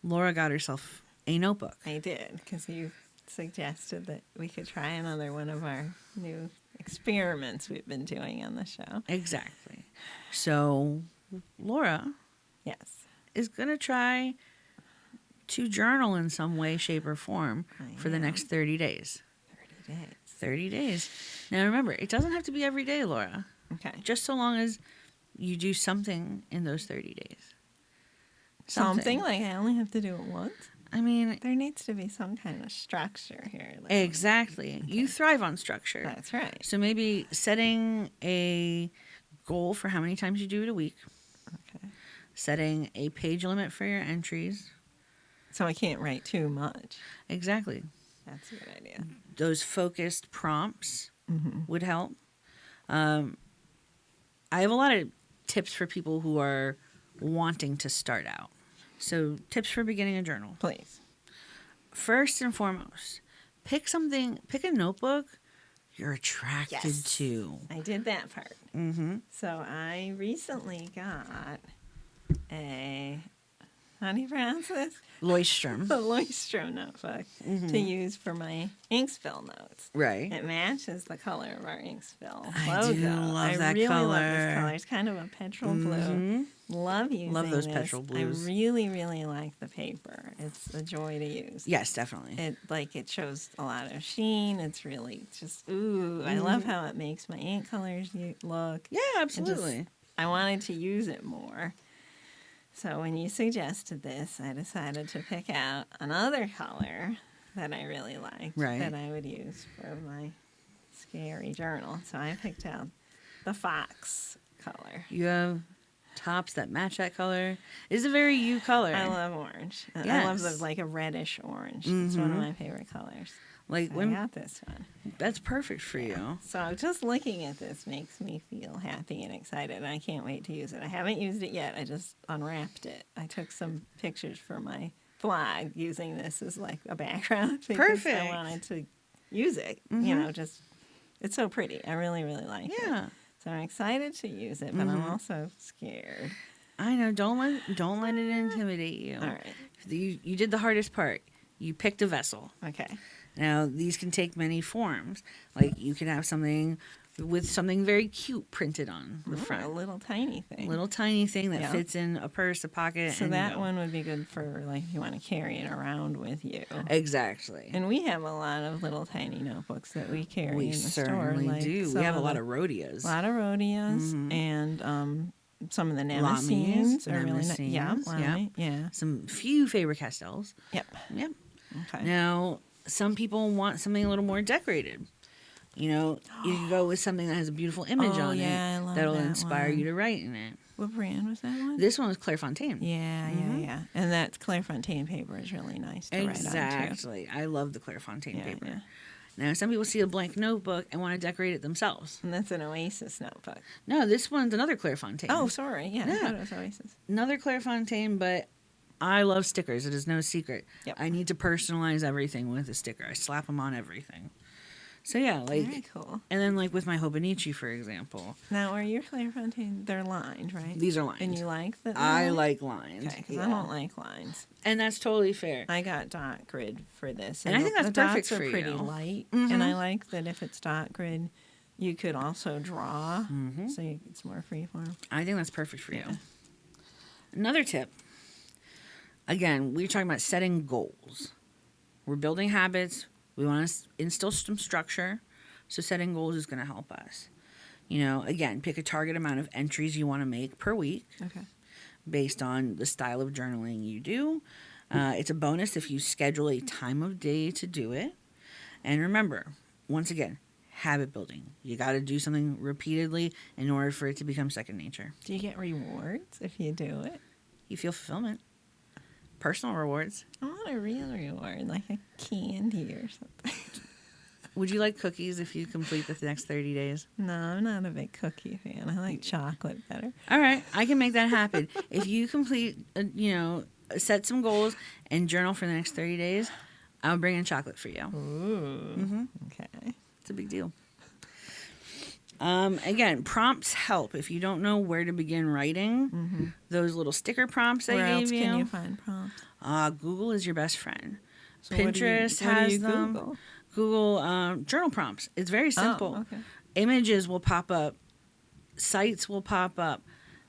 Laura got herself a notebook. I did, because you suggested that we could try another one of our new experiments we've been doing on the show. Exactly. So, Laura Yes. is going to try to journal in some way, shape, or form for the next 30 days. 30 days. 30 days. Now, remember, it doesn't have to be every day, Laura. Okay. Just so long as you do something in those 30 days. Something like I only have to do it once? I mean, There needs to be some kind of structure here. Like, exactly. You thrive on structure. that's right. So maybe setting a goal for how many times you do it a week. Okay. Setting a page limit for your entries. So I can't write too much. Exactly. That's a good idea. Those focused prompts Mm-hmm. would help. I have a lot of tips for people who are wanting to start out. So, tips for beginning a journal. Please. First and foremost, pick a notebook you're attracted Yes. to. I did that part. Mm-hmm. So I recently got a, how do you pronounce this? Loistrom. A Loistrom notebook to use for my Inksville notes. Right. It matches the color of our Inksville I logo. do love that really color. love this color. It's kind of a petrol blue. Mhm. Love using Love those this. petrol blues. I really, really like the paper. It's a joy to use. Yes, definitely. It shows a lot of sheen. It's really just ooh. I love how it makes my ink colors look. Yeah, absolutely. I wanted to use it more. So when you suggested this, I decided to pick out another color that I really liked Right. that I would use for my scary journal. So I picked out the fox color. You have tops that match that color. It's a very you color. I love orange. I love Yes. like a reddish orange. It's one of my favorite colors. Like I when got this one. that's perfect for you. So just looking at this makes me feel happy and excited, and I can't wait to use it. I haven't used it yet. I just unwrapped it. I took some pictures for my blog using this as like a background because Perfect. I wanted to use it. You know, just it's so pretty. I really, really like it. Yeah. So I'm excited to use it, but I'm also scared. I know. Don't let it intimidate you. All right. You did the hardest part. You picked a vessel. Okay. Now, these can take many forms. Like, you can have something with something very cute printed on the A front. little tiny thing. Little tiny thing that Yeah. fits in a purse, a pocket. So and that go. one would be good for like if you want to carry it around with you. Exactly. And we have a lot of little tiny notebooks that we carry We in the certainly store. Like do. We some have a lot the- of rhodias. A lot of rhodias and some of the Nemesines are really nice. Yeah, Nemesines, yep. Lamy, yeah. Some few Faber-Castells. Yep. Yep. Okay. Now, some people want something a little more decorated. You know, you can go with something that has a beautiful image Oh, on yeah, I it love that'll that inspire one. you to write in it. What brand was that one? This one was Clairefontaine. Yeah. And that Clairefontaine paper is really nice to write on too. Exactly. I love the Clairefontaine Yeah, paper. yeah. Now, some people see a blank notebook and want to decorate it themselves. And that's an Oasis notebook. No, this one's another Clairefontaine. Oh, sorry. Yeah, I Yeah. thought it was Oasis. Another Clairefontaine, but I love stickers. It is no secret. Yep. I need to personalize everything with a sticker. I slap them on everything. So yeah, like, Very cool. and then like with my Hobonichi, for example, Now, are your Clairefontaine, they're lined, right? these are lines. And you like that? I like lines. Okay, because Yeah. I don't like lines. And that's totally fair. I got dot grid for this, And I think that's the perfect dots for are pretty you. light, Mhm. and I like that if it's dot grid, you could also draw, Mm-hmm. so it's more freeform. I think that's perfect for you. Yeah. Another tip. Again, we're talking about setting goals. We're building habits. We want to instill some structure. So setting goals is going to help us. You know, again, pick a target amount of entries you want to make per week Okay. based on the style of journaling you do. It's a bonus if you schedule a time of day to do it. And remember, once again, habit building. You got to do something repeatedly in order for it to become second nature. Do you get rewards if you do it? You feel fulfillment. Personal rewards. I want a real reward, like a candy or something. Would you like cookies if you complete the next 30 days? No, I'm not a big cookie fan. I like chocolate better. All right, I can make that happen. If you complete, set some goals and journal for the next 30 days, I'll bring in chocolate for you. Ooh. Okay. It's a big deal. Again, prompts help. If you don't know where to begin writing, those little sticker prompts I Where gave else you. can you find prompts? Google is your best friend. So Pinterest what do has you them. Google? Google journal prompts. It's very simple. Oh, okay. Images will pop up. Sites will pop up.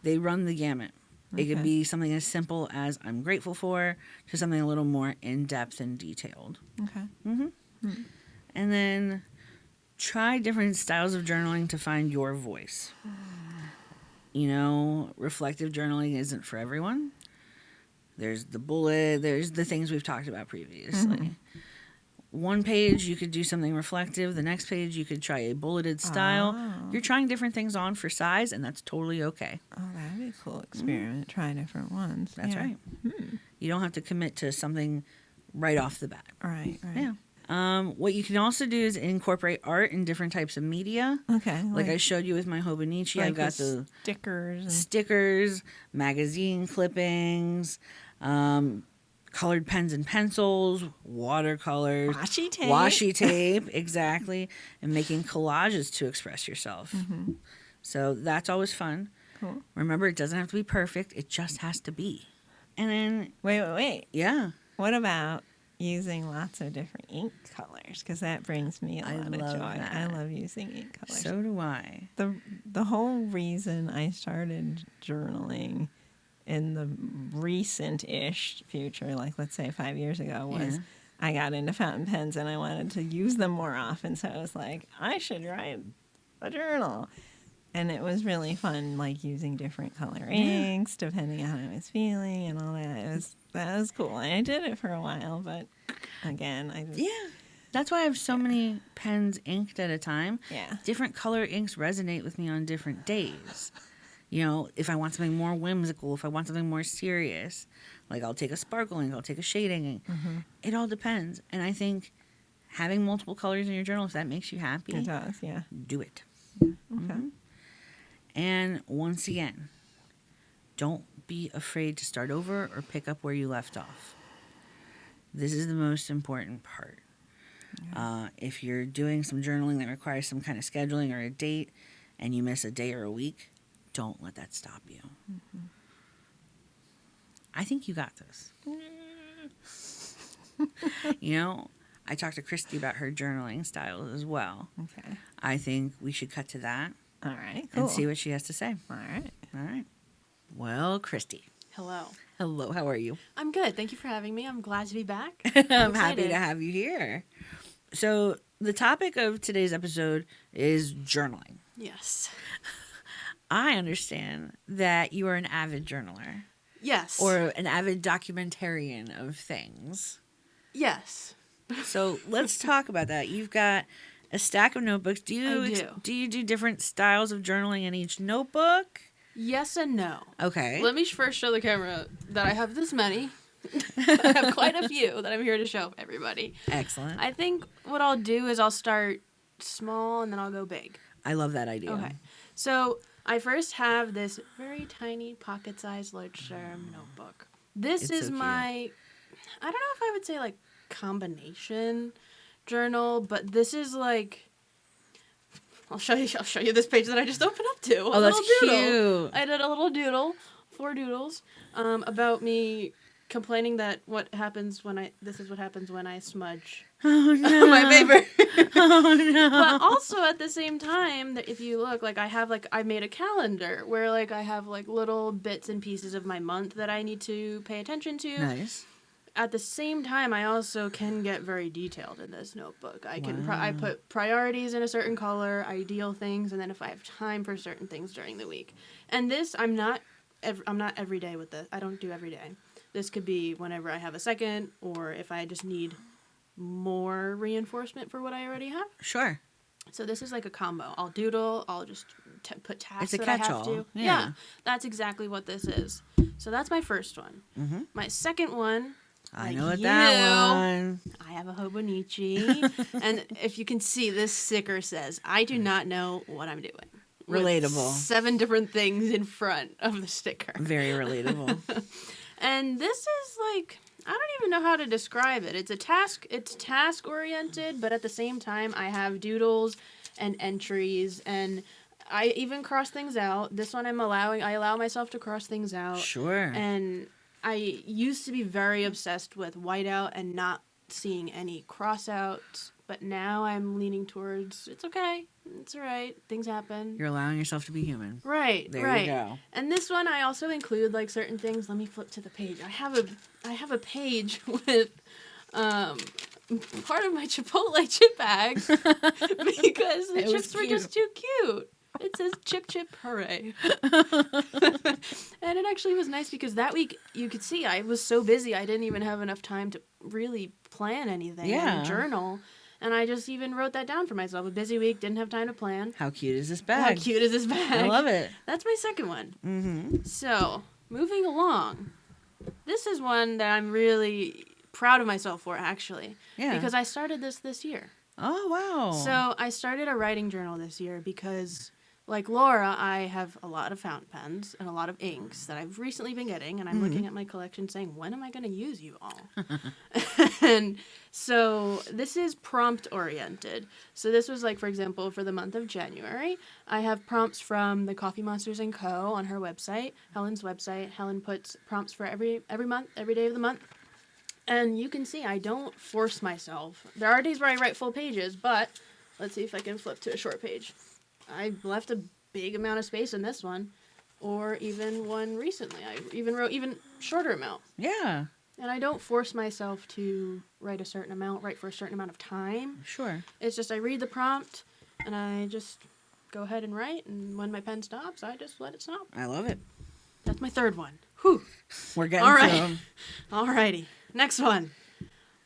They run the gamut. It could Okay. be something as simple as I'm grateful for to something a little more in-depth and detailed. Okay. And then try different styles of journaling to find your voice. Reflective journaling isn't for everyone. There's the bullet, there's the things we've talked about previously. One page, you could do something reflective. The next page, you could try a bulleted style. You're trying different things on for size, and that's totally okay. Oh, that'd be a cool experiment. Try different ones. That's right. You don't have to commit to something right off the bat. Right. Yeah. What you can also do is incorporate art in different types of media. Okay. Like I showed you with my Hobonichi, I've got the stickers. stickers, magazine clippings, colored pens and pencils, watercolors, Washi tape. exactly, and making collages to express yourself. So that's always fun. Cool. Remember, it doesn't have to be perfect; it just has to be. And then, Wait. yeah, What about using lots of different ink colors? Because that brings me a I lot of love joy. that. I love using ink colors. so do I. The whole reason I started journaling in the recent-ish future, like let's say 5 years ago, was I got into fountain pens and I wanted to use them more often. So I was like, I should write a journal. And it was really fun, like using different color inks depending on how I was feeling and all that. That was cool. And I did it for a while, but again, I just That's why I have so many pens inked at a time. Yeah. Different color inks resonate with me on different days. If I want something more whimsical, if I want something more serious, like I'll take a sparkle ink, I'll take a shading ink. It all depends. And I think having multiple colors in your journal, if that makes you happy, It does, yeah. do it. Okay. And once again, don't be afraid to start over or pick up where you left off. This is the most important part. If you're doing some journaling that requires some kind of scheduling or a date and you miss a day or a week, don't let that stop you. I think you got this. I talked to Christy about her journaling styles as well. Okay. I think we should cut to that All right, cool. and see what she has to say. All right. All right. Well, Christy. Hello. Hello, how are you? I'm good. Thank you for having me. I'm glad to be back. I'm happy excited. to have you here. So, the topic of today's episode is journaling. Yes. I understand that you are an avid journaler Yes. or an avid documentarian of things. yes. So, let's talk about that. You've got a stack of notebooks. Do you do different styles of journaling in each notebook? Yes and no. Okay. Let me first show the camera that I have this many. I have quite a few that I'm here to show everybody. Excellent. I think what I'll do is I'll start small and then I'll go big. I love that idea. Okay. So I first have this very tiny pocket-sized Leuchtturm notebook. This It's is so cute. my, I don't know if I would say like combination journal, but this is like, I'll show you this page that I just opened up to. Oh, that's cute. I did a little doodle, 4 doodles, about me complaining that this is what happens when I smudge Oh, no. my paper. Oh, no. But also at the same time, that if you look, like I made a calendar where like I have like little bits and pieces of my month that I need to pay attention to. Nice. At the same time, I also can get very detailed in this notebook. I put priorities in a certain color, ideal things, and then if I have time for certain things during the week. And this, I'm not every day with this. I don't do every day. This could be whenever I have a second, or if I just need more reinforcement for what I already have. Sure. So this is like a combo. I'll doodle. I'll just put tasks It's a that I have catch-all. to. Yeah. That's exactly what this is. So that's my first one. Mm-hmm. My second one I like know what you, that one. I have a Hobonichi. And if you can see, this sticker says, I do not know what I'm doing. With Relatable. 7 different things in front of the sticker. Very relatable. And this is like, I don't even know how to describe it. It's task oriented, but at the same time I have doodles and entries, and I even cross things out. This one I allow myself to cross things out. Sure. And I used to be very obsessed with whiteout and not seeing any crossouts, but now I'm leaning towards it's okay. It's all right. Things happen. You're allowing yourself to be human. Right, There right. you go. And this one I also include like certain things. Let me flip to the page. I have a page with part of my Chipotle chip bags because the chips were just too cute. It says chip chip hooray. And it actually was nice because that week you could see I was so busy I didn't even have enough time to really plan anything and journal. And I just even wrote that down for myself. A busy week, didn't have time to plan. How cute is this bag? How cute is this bag? I love it. That's my second one. Mm-hmm. So, moving along. This is one that I'm really proud of myself for, actually. Yeah. Because I started this year. Oh, wow. So, I started a writing journal this year because, like Laura, I have a lot of fountain pens and a lot of inks that I've recently been getting, and I'm looking at my collection saying, when am I going to use you all? And so this is prompt oriented. So this was like, for example, for the month of January, I have prompts from the Coffee Monsters & Co. on her website, Helen's website. Helen puts prompts for every month, every day of the month. And you can see I don't force myself. There are days where I write full pages, but let's see if I can flip to a short page. I left a big amount of space in this one, or even one recently. I even wrote even shorter amount. Yeah. And I don't force myself to write for a certain amount of time. Sure. It's just I read the prompt, and I just go ahead and write, and when my pen stops, I just let it stop. I love it. That's my third one. Whew. We're getting All right. to 'em. Alrighty. Next one.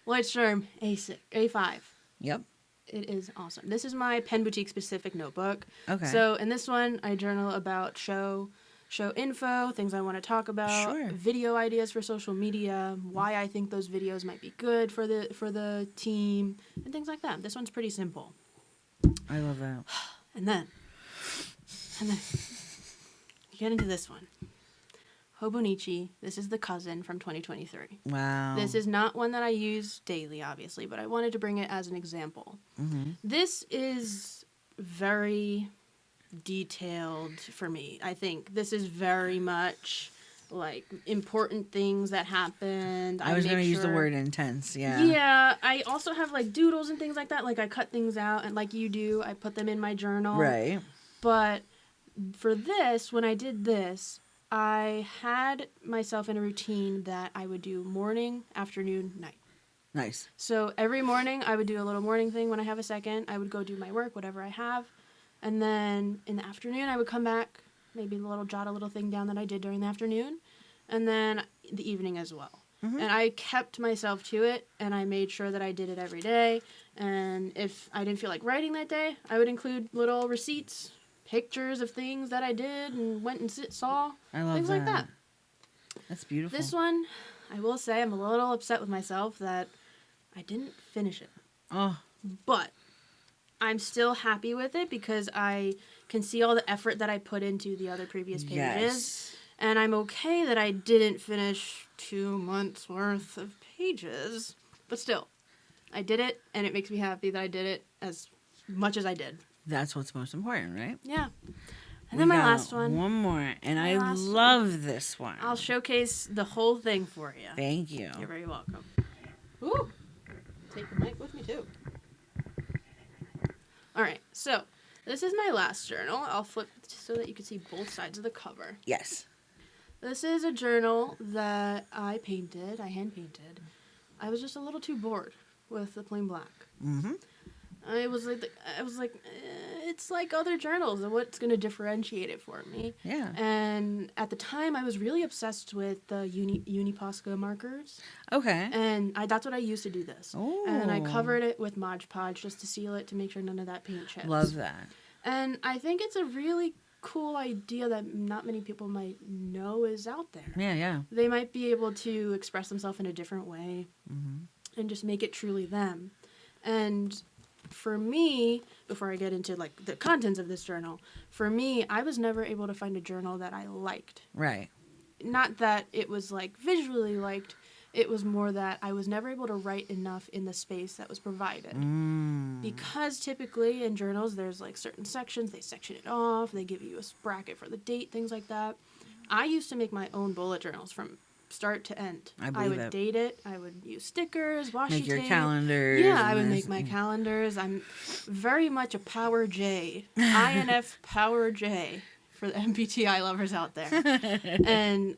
Lloydstrom A5. Yep. It is awesome. This is my Pen Boutique specific notebook. Okay. So in this one, I journal about show info, things I want to talk about, Sure. video ideas for social media, why I think those videos might be good for the team, and things like that. This one's pretty simple. I love that. And then you get into this one. Hobonichi. This is the cousin from 2023. Wow. This is not one that I use daily, obviously, but I wanted to bring it as an example. Mm-hmm. This is very detailed for me. I think this is very much like important things that happened. I was going to use the word intense. Yeah. Yeah. I also have like doodles and things like that. Like I cut things out, and like you do, I put them in my journal. Right. But for this, when I did this, I had myself in a routine that I would do morning, afternoon, night. Nice. So every morning I would do a little morning thing when I have a second. I would go do my work, whatever I have. And then in the afternoon I would come back, maybe jot a little thing down that I did during the afternoon. And then the evening as well. Mm-hmm. And I kept myself to it, and I made sure that I did it every day. And if I didn't feel like writing that day, I would include little receipts, pictures of things that I did and went and saw. I love things that. like that. That's beautiful. This one, I will say I'm a little upset with myself that I didn't finish it. Oh. But I'm still happy with it because I can see all the effort that I put into the other previous pages. Yes. And I'm okay that I didn't finish 2 months worth of pages. But still, I did it, and it makes me happy that I did it as much as I did. That's what's most important, right? Yeah. And then my last one. One more, and My I last love this one. I'll showcase the whole thing for you. Thank you. You're very welcome. Ooh. Take the mic with me, too. All right. So, this is my last journal. I'll flip so that you can see both sides of the cover. Yes. This is a journal that I painted. I hand-painted. I was just a little too bored with the plain black. Mm-hmm. I was like, it's like other journals, and what's going to differentiate it for me? Yeah. And at the time, I was really obsessed with the Uniposca markers, Okay. and that's what I used to do this. Oh. And then I covered it with Mod Podge just to seal it to make sure none of that paint chips. Love that. And I think it's a really cool idea that not many people might know is out there. Yeah. They might be able to express themselves in a different way and just make it truly them. And for me, before I get into like the contents of this journal, for me, I was never able to find a journal that I liked. Right. Not that it was like visually liked, it was more that I was never able to write enough in the space that was provided. Because typically in journals there's like certain sections, they section it off, they give you a bracket for the date, things like that. I used to make my own bullet journals from start to end. I would date it. I would use stickers, washi tape. Make your calendars. Yeah, I would make my calendars. I'm very much a Power J. INF Power J for the MBTI lovers out there. And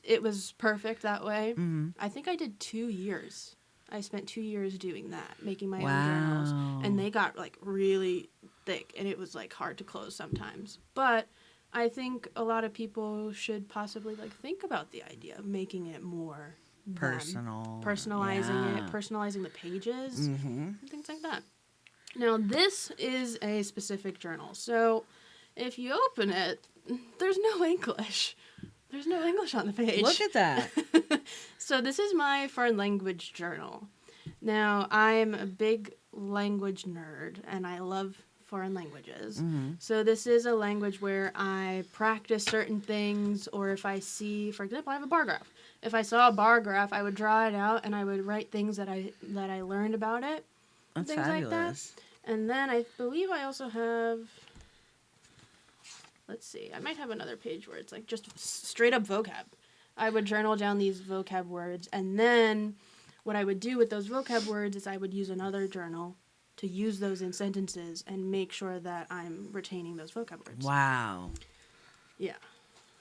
it was perfect that way. I think I did 2 years. I spent 2 years doing that, making my own journals. And they got like really thick and it was like hard to close sometimes. But I think a lot of people should possibly like think about the idea of making it more personal, personalizing it, personalizing the pages, and things like that. Now, this is a specific journal, so if you open it, there's no English. There's no English on the page. Look at that. So this is my foreign language journal. Now, I'm a big language nerd, and I love foreign languages. So this is a language where I practice certain things, or if I see, for example, I have a bar graph. If I saw a bar graph, I would draw it out and I would write things that I learned about it. That's things fabulous. Like that. And then I believe I also have, let's see, I might have another page where it's like just straight up vocab. I would journal down these vocab words, and then what I would do with those vocab words is I would use another journal to use those in sentences and make sure that I'm retaining those vocab words. Wow. Yeah.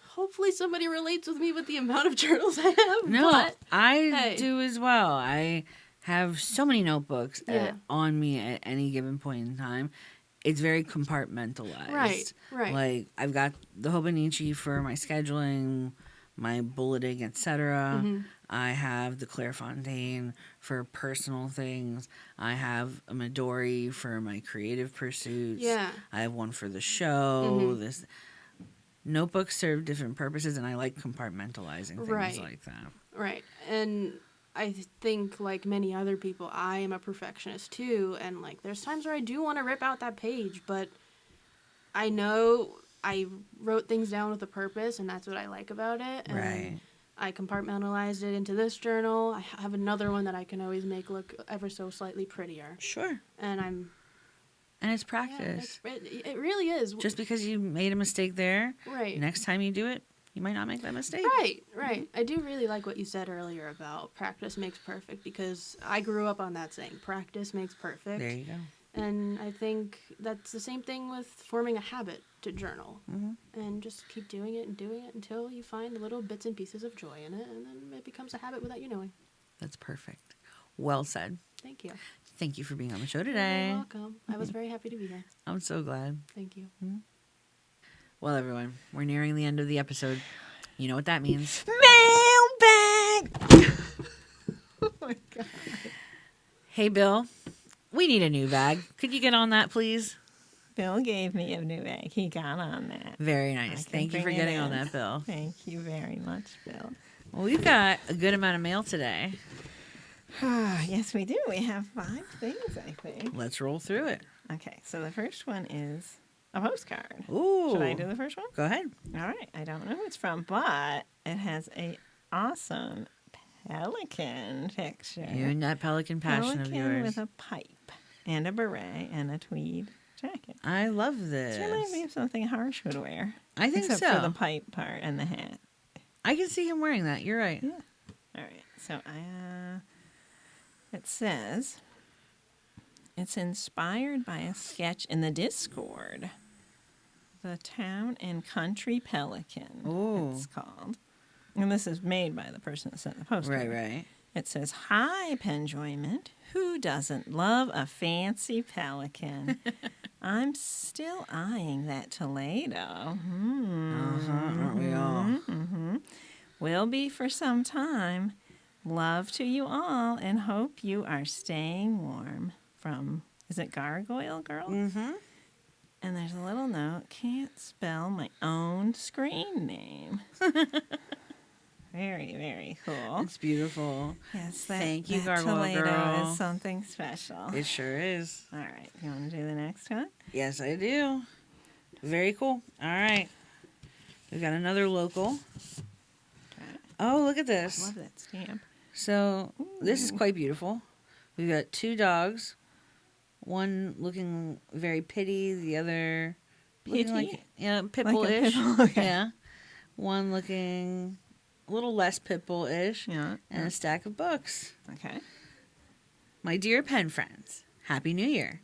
Hopefully somebody relates with me with the amount of journals I have. No, but, I do as well. I have so many notebooks on me at any given point in time. It's very compartmentalized. Right. Like, I've got the Hobonichi for my scheduling, my bulleting, etc. I have the Clairefontaine for personal things. I have a Midori for my creative pursuits. Yeah. I have one for the show. This notebooks serve different purposes, and I like compartmentalizing things like that. Right. And I think, like many other people, I am a perfectionist too. And like, there's times where I do want to rip out that page, but I know I wrote things down with a purpose, and that's what I like about it. And I compartmentalized it into this journal. I have another one that I can always make look ever so slightly prettier. Sure. And it's practice. Yeah, it really is. Just because you made a mistake there, right. next time you do it, you might not make that mistake. Right. I do really like what you said earlier about practice makes perfect, because I grew up on that saying, practice makes perfect. There you go. And I think that's the same thing with forming a habit to journal. And just keep doing it until you find the little bits and pieces of joy in it, and then it becomes a habit without you knowing. That's perfect. Well said. Thank you. Thank you for being on the show today. You're welcome. I was very happy to be here. I'm so glad. Thank you. Well, everyone, we're nearing the end of the episode. You know what that means. Mailbag! Oh my God. Hey, Bill, we need a new bag. Could you get on that, please? Bill gave me a new bag. He got on that. Very nice. Thank you for getting on that, Bill. Thank you very much, Bill. Well, we've got a good amount of mail today. Yes, we do. We have 5 things, I think. Let's roll through it. Okay, so the first one is a postcard. Ooh. Should I do the first one? Go ahead. All right. I don't know who it's from, but it has a awesome pelican picture. You and that pelican passion of yours. With a pipe and a beret and a tweed jacket. I love this. It reminds me of something Harsh would wear. I think except for the pipe part and the hat. I can see him wearing that. You're right. Yeah. All right. So it says it's inspired by a sketch in the Discord. The Town and Country Pelican. Ooh. It's called. And this is made by the person that sent the postcard. Right. It says, "Hi, Penjoyment. Who doesn't love a fancy pelican? I'm still eyeing that Toledo. Aren't we all? Will be for some time. Love to you all and hope you are staying warm." From, is it Gargoyle Girl? And there's a little note, can't spell my own screen name. Very, very cool. It's beautiful. Yes, Thank you, that Gargoyle Toledo Girl. is something special. It sure is. All right, you want to do the next one? Yes, I do. Very cool. All right. We've got another local. Okay. Oh, look at I this. love that stamp. So this is quite beautiful. We've got two dogs. One looking very pitty, the other looking Pitty? like Like a pitbull-ish. pitbull, okay. Yeah. One looking a little less pitbull-ish. Yeah. And a stack of books. Okay. My dear pen friends, Happy New Year.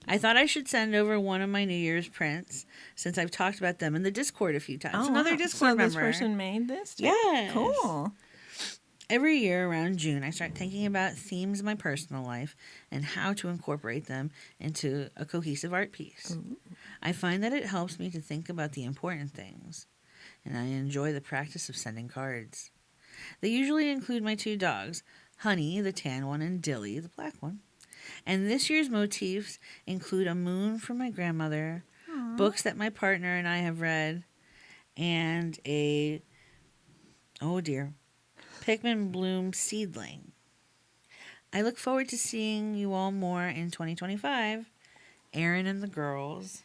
I thought I should send over one of my New Year's prints since I've talked about them in the Discord a few times. Another wow. Discord so member. this person made this too? Yes. Cool. Every year around June, I start thinking about themes in my personal life and how to incorporate them into a cohesive art piece. Ooh. I find that it helps me to think about the important things, and I enjoy the practice of sending cards. They usually include my two dogs, Honey, the tan one, and Dilly, the black one. And this year's motifs include a moon from my grandmother, Aw. books that my partner and I have read, and a, oh dear, Pikmin Bloom seedling. I look forward to seeing you all more in 2025. Aaron and the Girls.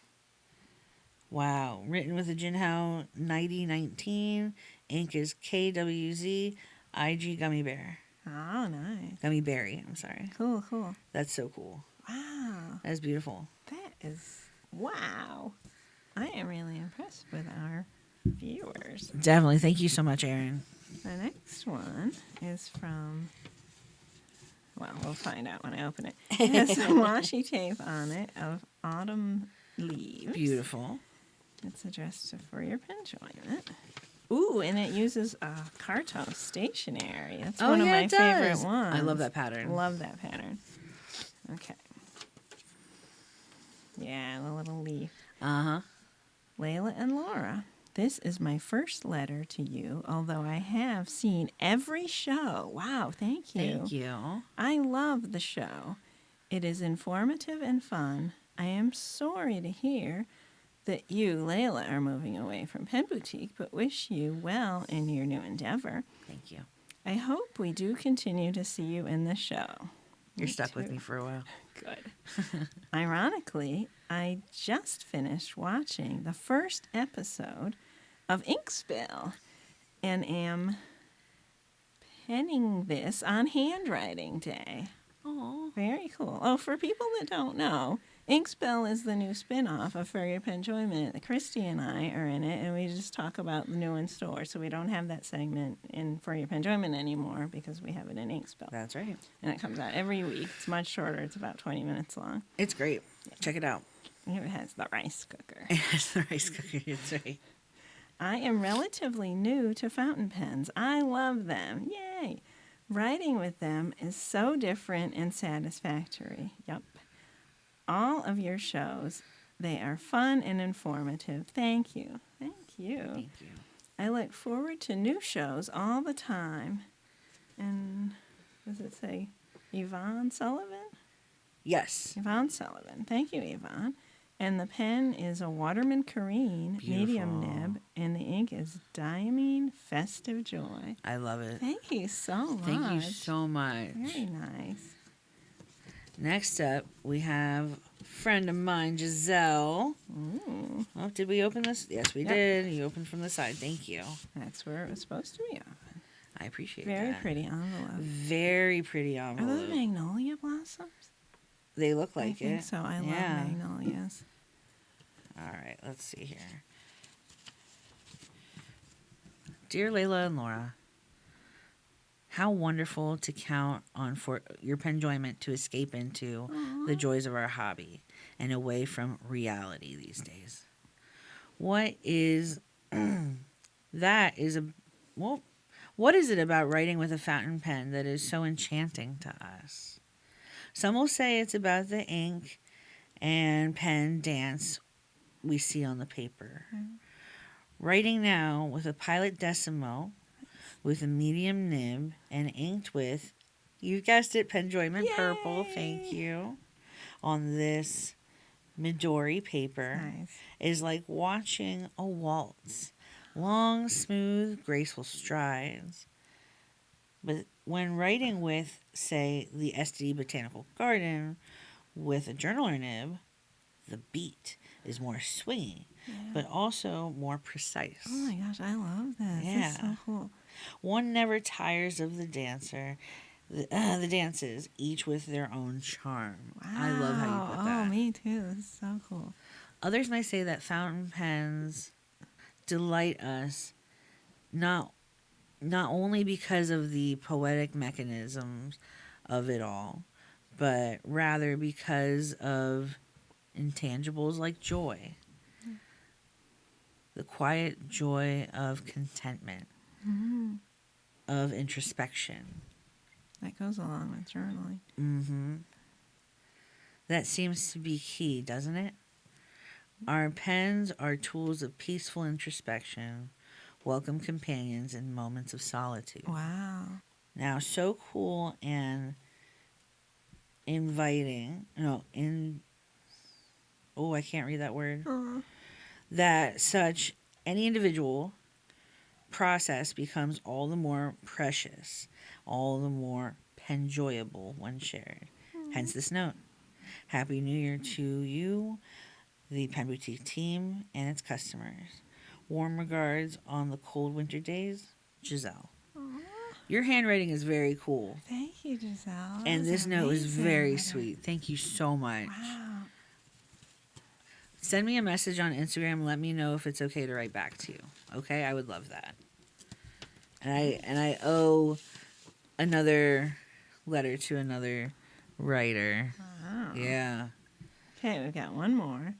Wow. Written with a Jinhao 9019. Ink is KWZ IG Gummy Bear. Oh, nice. Gummy Berry, I'm sorry. Cool, cool. That's so cool. Wow. That is beautiful. That is, wow. I am really impressed with our viewers. Definitely. Thank you so much, Aaron. The next one is from, well, we'll find out when I open it. It has some washi tape on it of autumn leaves. Beautiful. It's addressed to For Your Penjoyment. Ooh, and it uses Carto stationery. That's one of my it does. favorite ones. I love that pattern. Love that pattern. Okay. Yeah, the little leaf. Uh-huh. Leila and Laura, this is my first letter to you, although I have seen every show. Wow, thank you. Thank you. I love the show. It is informative and fun. I am sorry to hear that you, Leila, are moving away from Pen Boutique, but wish you well in your new endeavor. Thank you. I hope we do continue to see you in the show. You're Me stuck with too. me for a while. Good. Ironically, I just finished watching the first episode of Ink Spill and am penning this on Handwriting Day. Oh. Very cool. Oh, for people that don't know, Ink Spill is the new spin-off of For Your Penjoyment. Christy and I are in it, and we just talk about the new in store. So we don't have that segment in For Your Penjoyment anymore because we have it in Ink Spill. That's right. And it comes out every week. It's much shorter. It's about 20 minutes long. It's great. Check it out. It has the rice cooker. It has the rice cooker. It's right. I am relatively new to fountain pens. I love them. Yay! Writing with them is so different and satisfactory. Yup. All of your shows, they are fun and informative. Thank you. Thank you. Thank you. I look forward to new shows all the time. And does it say Yvonne Sullivan? Yes. Yvonne Sullivan. Thank you, Yvonne. And the pen is a Waterman Careen medium Beautiful. nib, and the ink is Diamine Festive Joy. I love it. Thank you so much. Thank you so much. Very nice. Next up, we have a friend of mine, Giselle. Ooh, Oh, did we open this? Yes, we Yep. did. You opened from the side. Thank you. that's where it was supposed to be open. I appreciate Very that. pretty envelope. Very pretty Are envelope. those magnolia blossoms? They look like I think it. so. I Yeah. love magnolias. All right, let's see here. Dear Leila and Laura, how wonderful to count on For Your Penjoyment to escape into the joys of our hobby and away from reality these days. What is that is a well, what is it about writing with a fountain pen that is so enchanting to us? Some will say it's about the ink and pen dance we see on the paper. Writing now with a Pilot Decimo, with a medium nib, and inked with, you guessed it, Penjoyment Purple, Yay! thank you, on this Midori paper Nice. is like watching a waltz. Long, smooth, graceful strides. But when writing with, say, the SD Botanical Garden with a journaler nib, the beat is more swingy, but also more precise. Oh my gosh, I love this. This is so Yeah. cool. One never tires of the dances, each with their own charm. Wow. I love how you put that. Oh, me too. This is so cool. Others may say that fountain pens delight us not only because of the poetic mechanisms of it all, but rather because of intangibles like joy. The quiet joy of contentment, of introspection. That goes along with journaling. Mm-hmm. That seems to be key, doesn't it? Our pens are tools of peaceful introspection, welcome companions in moments of solitude. Wow. Now, so cool and inviting, I can't read that word, that such any individual process becomes all the more precious, all the more penjoyable when shared. Hence this note. Happy New Year to you, the Pen Boutique team, and its customers. Warm regards on the cold winter days, Giselle. Your handwriting is very cool. Thank you, Giselle. And That this was note is amazing. very sweet. Thank you so much. Wow. Send me a message on Instagram. Let me know if it's okay to write back to you. Okay? I would love that. And I owe another letter to another writer. Wow. Yeah. Okay, we've got one more.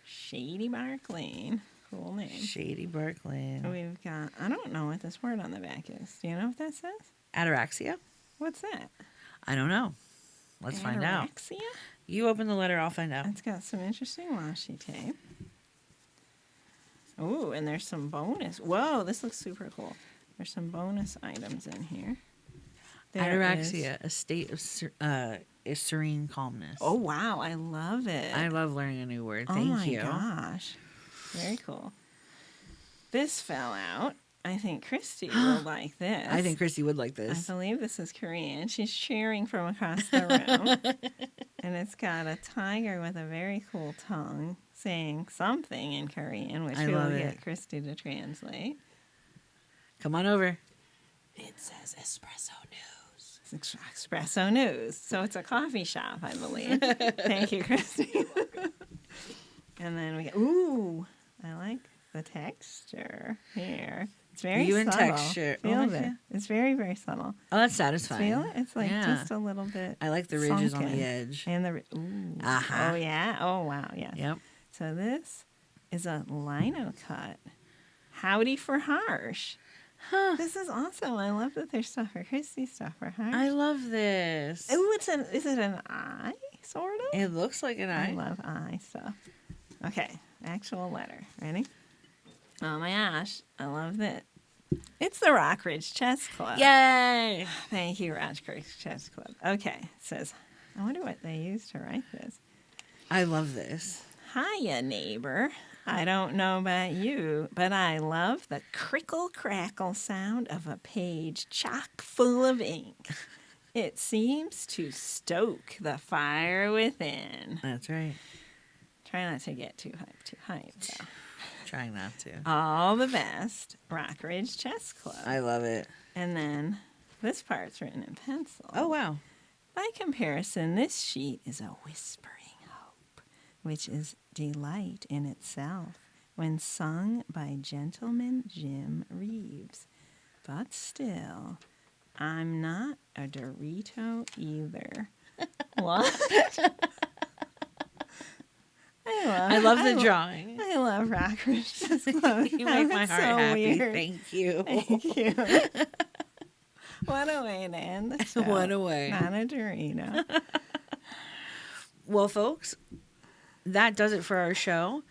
Shady Bark Lane. Cool name. Shady Barkland. We've got, I don't know what this word on the back is. Do you know what that says? Ataraxia? What's that? I don't know. Let's find out. Ataraxia? You open the letter, I'll find out. It's got some interesting washi tape. Ooh, and there's some bonus. Whoa, this looks super cool. There's some bonus items in here. There Ataraxia, is- a state of serene calmness. Oh, wow. I love it. I love learning a new word. Oh Thank my you. gosh. Very cool. This fell out. I think Christy will like this. I think Christy would like I this. believe this is Korean. She's cheering from across the room. And it's got a tiger with a very cool tongue saying something in Korean, which I we will love get it. Christy to translate. Come on over. It says Espresso News. It's Espresso News. So it's a coffee shop, I believe. Thank you, Christy. And then we get, ooh, I like the texture here. It's very You and subtle. texture. Oh, Feel okay. it. It's very, very subtle. Oh, that's satisfying. Feel it? It's like Yeah. just a little bit. I like the ridges on sunken. the edge. And the, ooh. Uh-huh. Oh, yeah. Oh, wow. Yes. Yep. So this is a lino cut. Howdy for Harsh. Huh. This is awesome. I love that there's stuff for Christy, stuff for Harsh. I love this. Ooh, is it an eye, sort of? It looks like an I eye. love eye stuff. Okay, actual letter. Ready? Oh my gosh, I love that. It's the Rockridge Chess Club. Yay! Thank you, Rockridge Chess Club. Okay, it says, I wonder what they used to write this. I love this. Hiya, neighbor. I don't know about you, but I love the crickle crackle sound of a page chock full of ink. It seems to stoke the fire within. That's right. Try not to get too hyped. So. Trying not to. All the best, Rockridge Chess Club. I love it. And then this part's written in pencil. Oh, wow. By comparison, this sheet is a whispering hope, which is delight in itself when sung by Gentleman Jim Reeves. But still, I'm not a Dorito either. What? I love the drawing. I love Rockridge Chess Club. You make my That's heart so happy. weird. Thank you. Thank you. What a way to end the show. What a way. Not a Dorito. Well, folks, that does it for our show.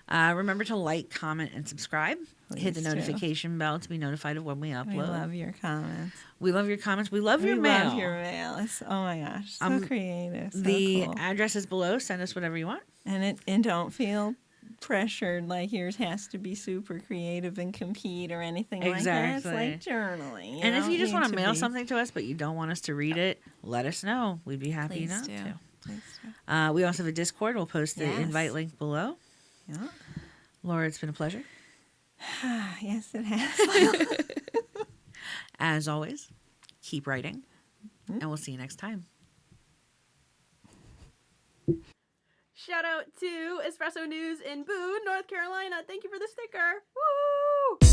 Remember to like, comment, and subscribe. Hit the Please do. notification bell to be notified of when we upload. We love your comments. We love your comments. We love your mail. We love your mail. It's, oh my gosh, so creative. So the cool. address is below. Send us whatever you want. And don't feel pressured like yours has to be super creative and compete or anything like that. It's like journaling. And if you just want to mail something to us but you don't want us to read it, let us know. We'd be happy Please not do. to. Please do. We also have a Discord. We'll post the Yes. invite link below. Yeah. Laura, it's been a pleasure. Yes, it has. As always, keep writing, and we'll see you next time. Shout out to Espresso News in Boone, North Carolina. Thank you for the sticker. Woo!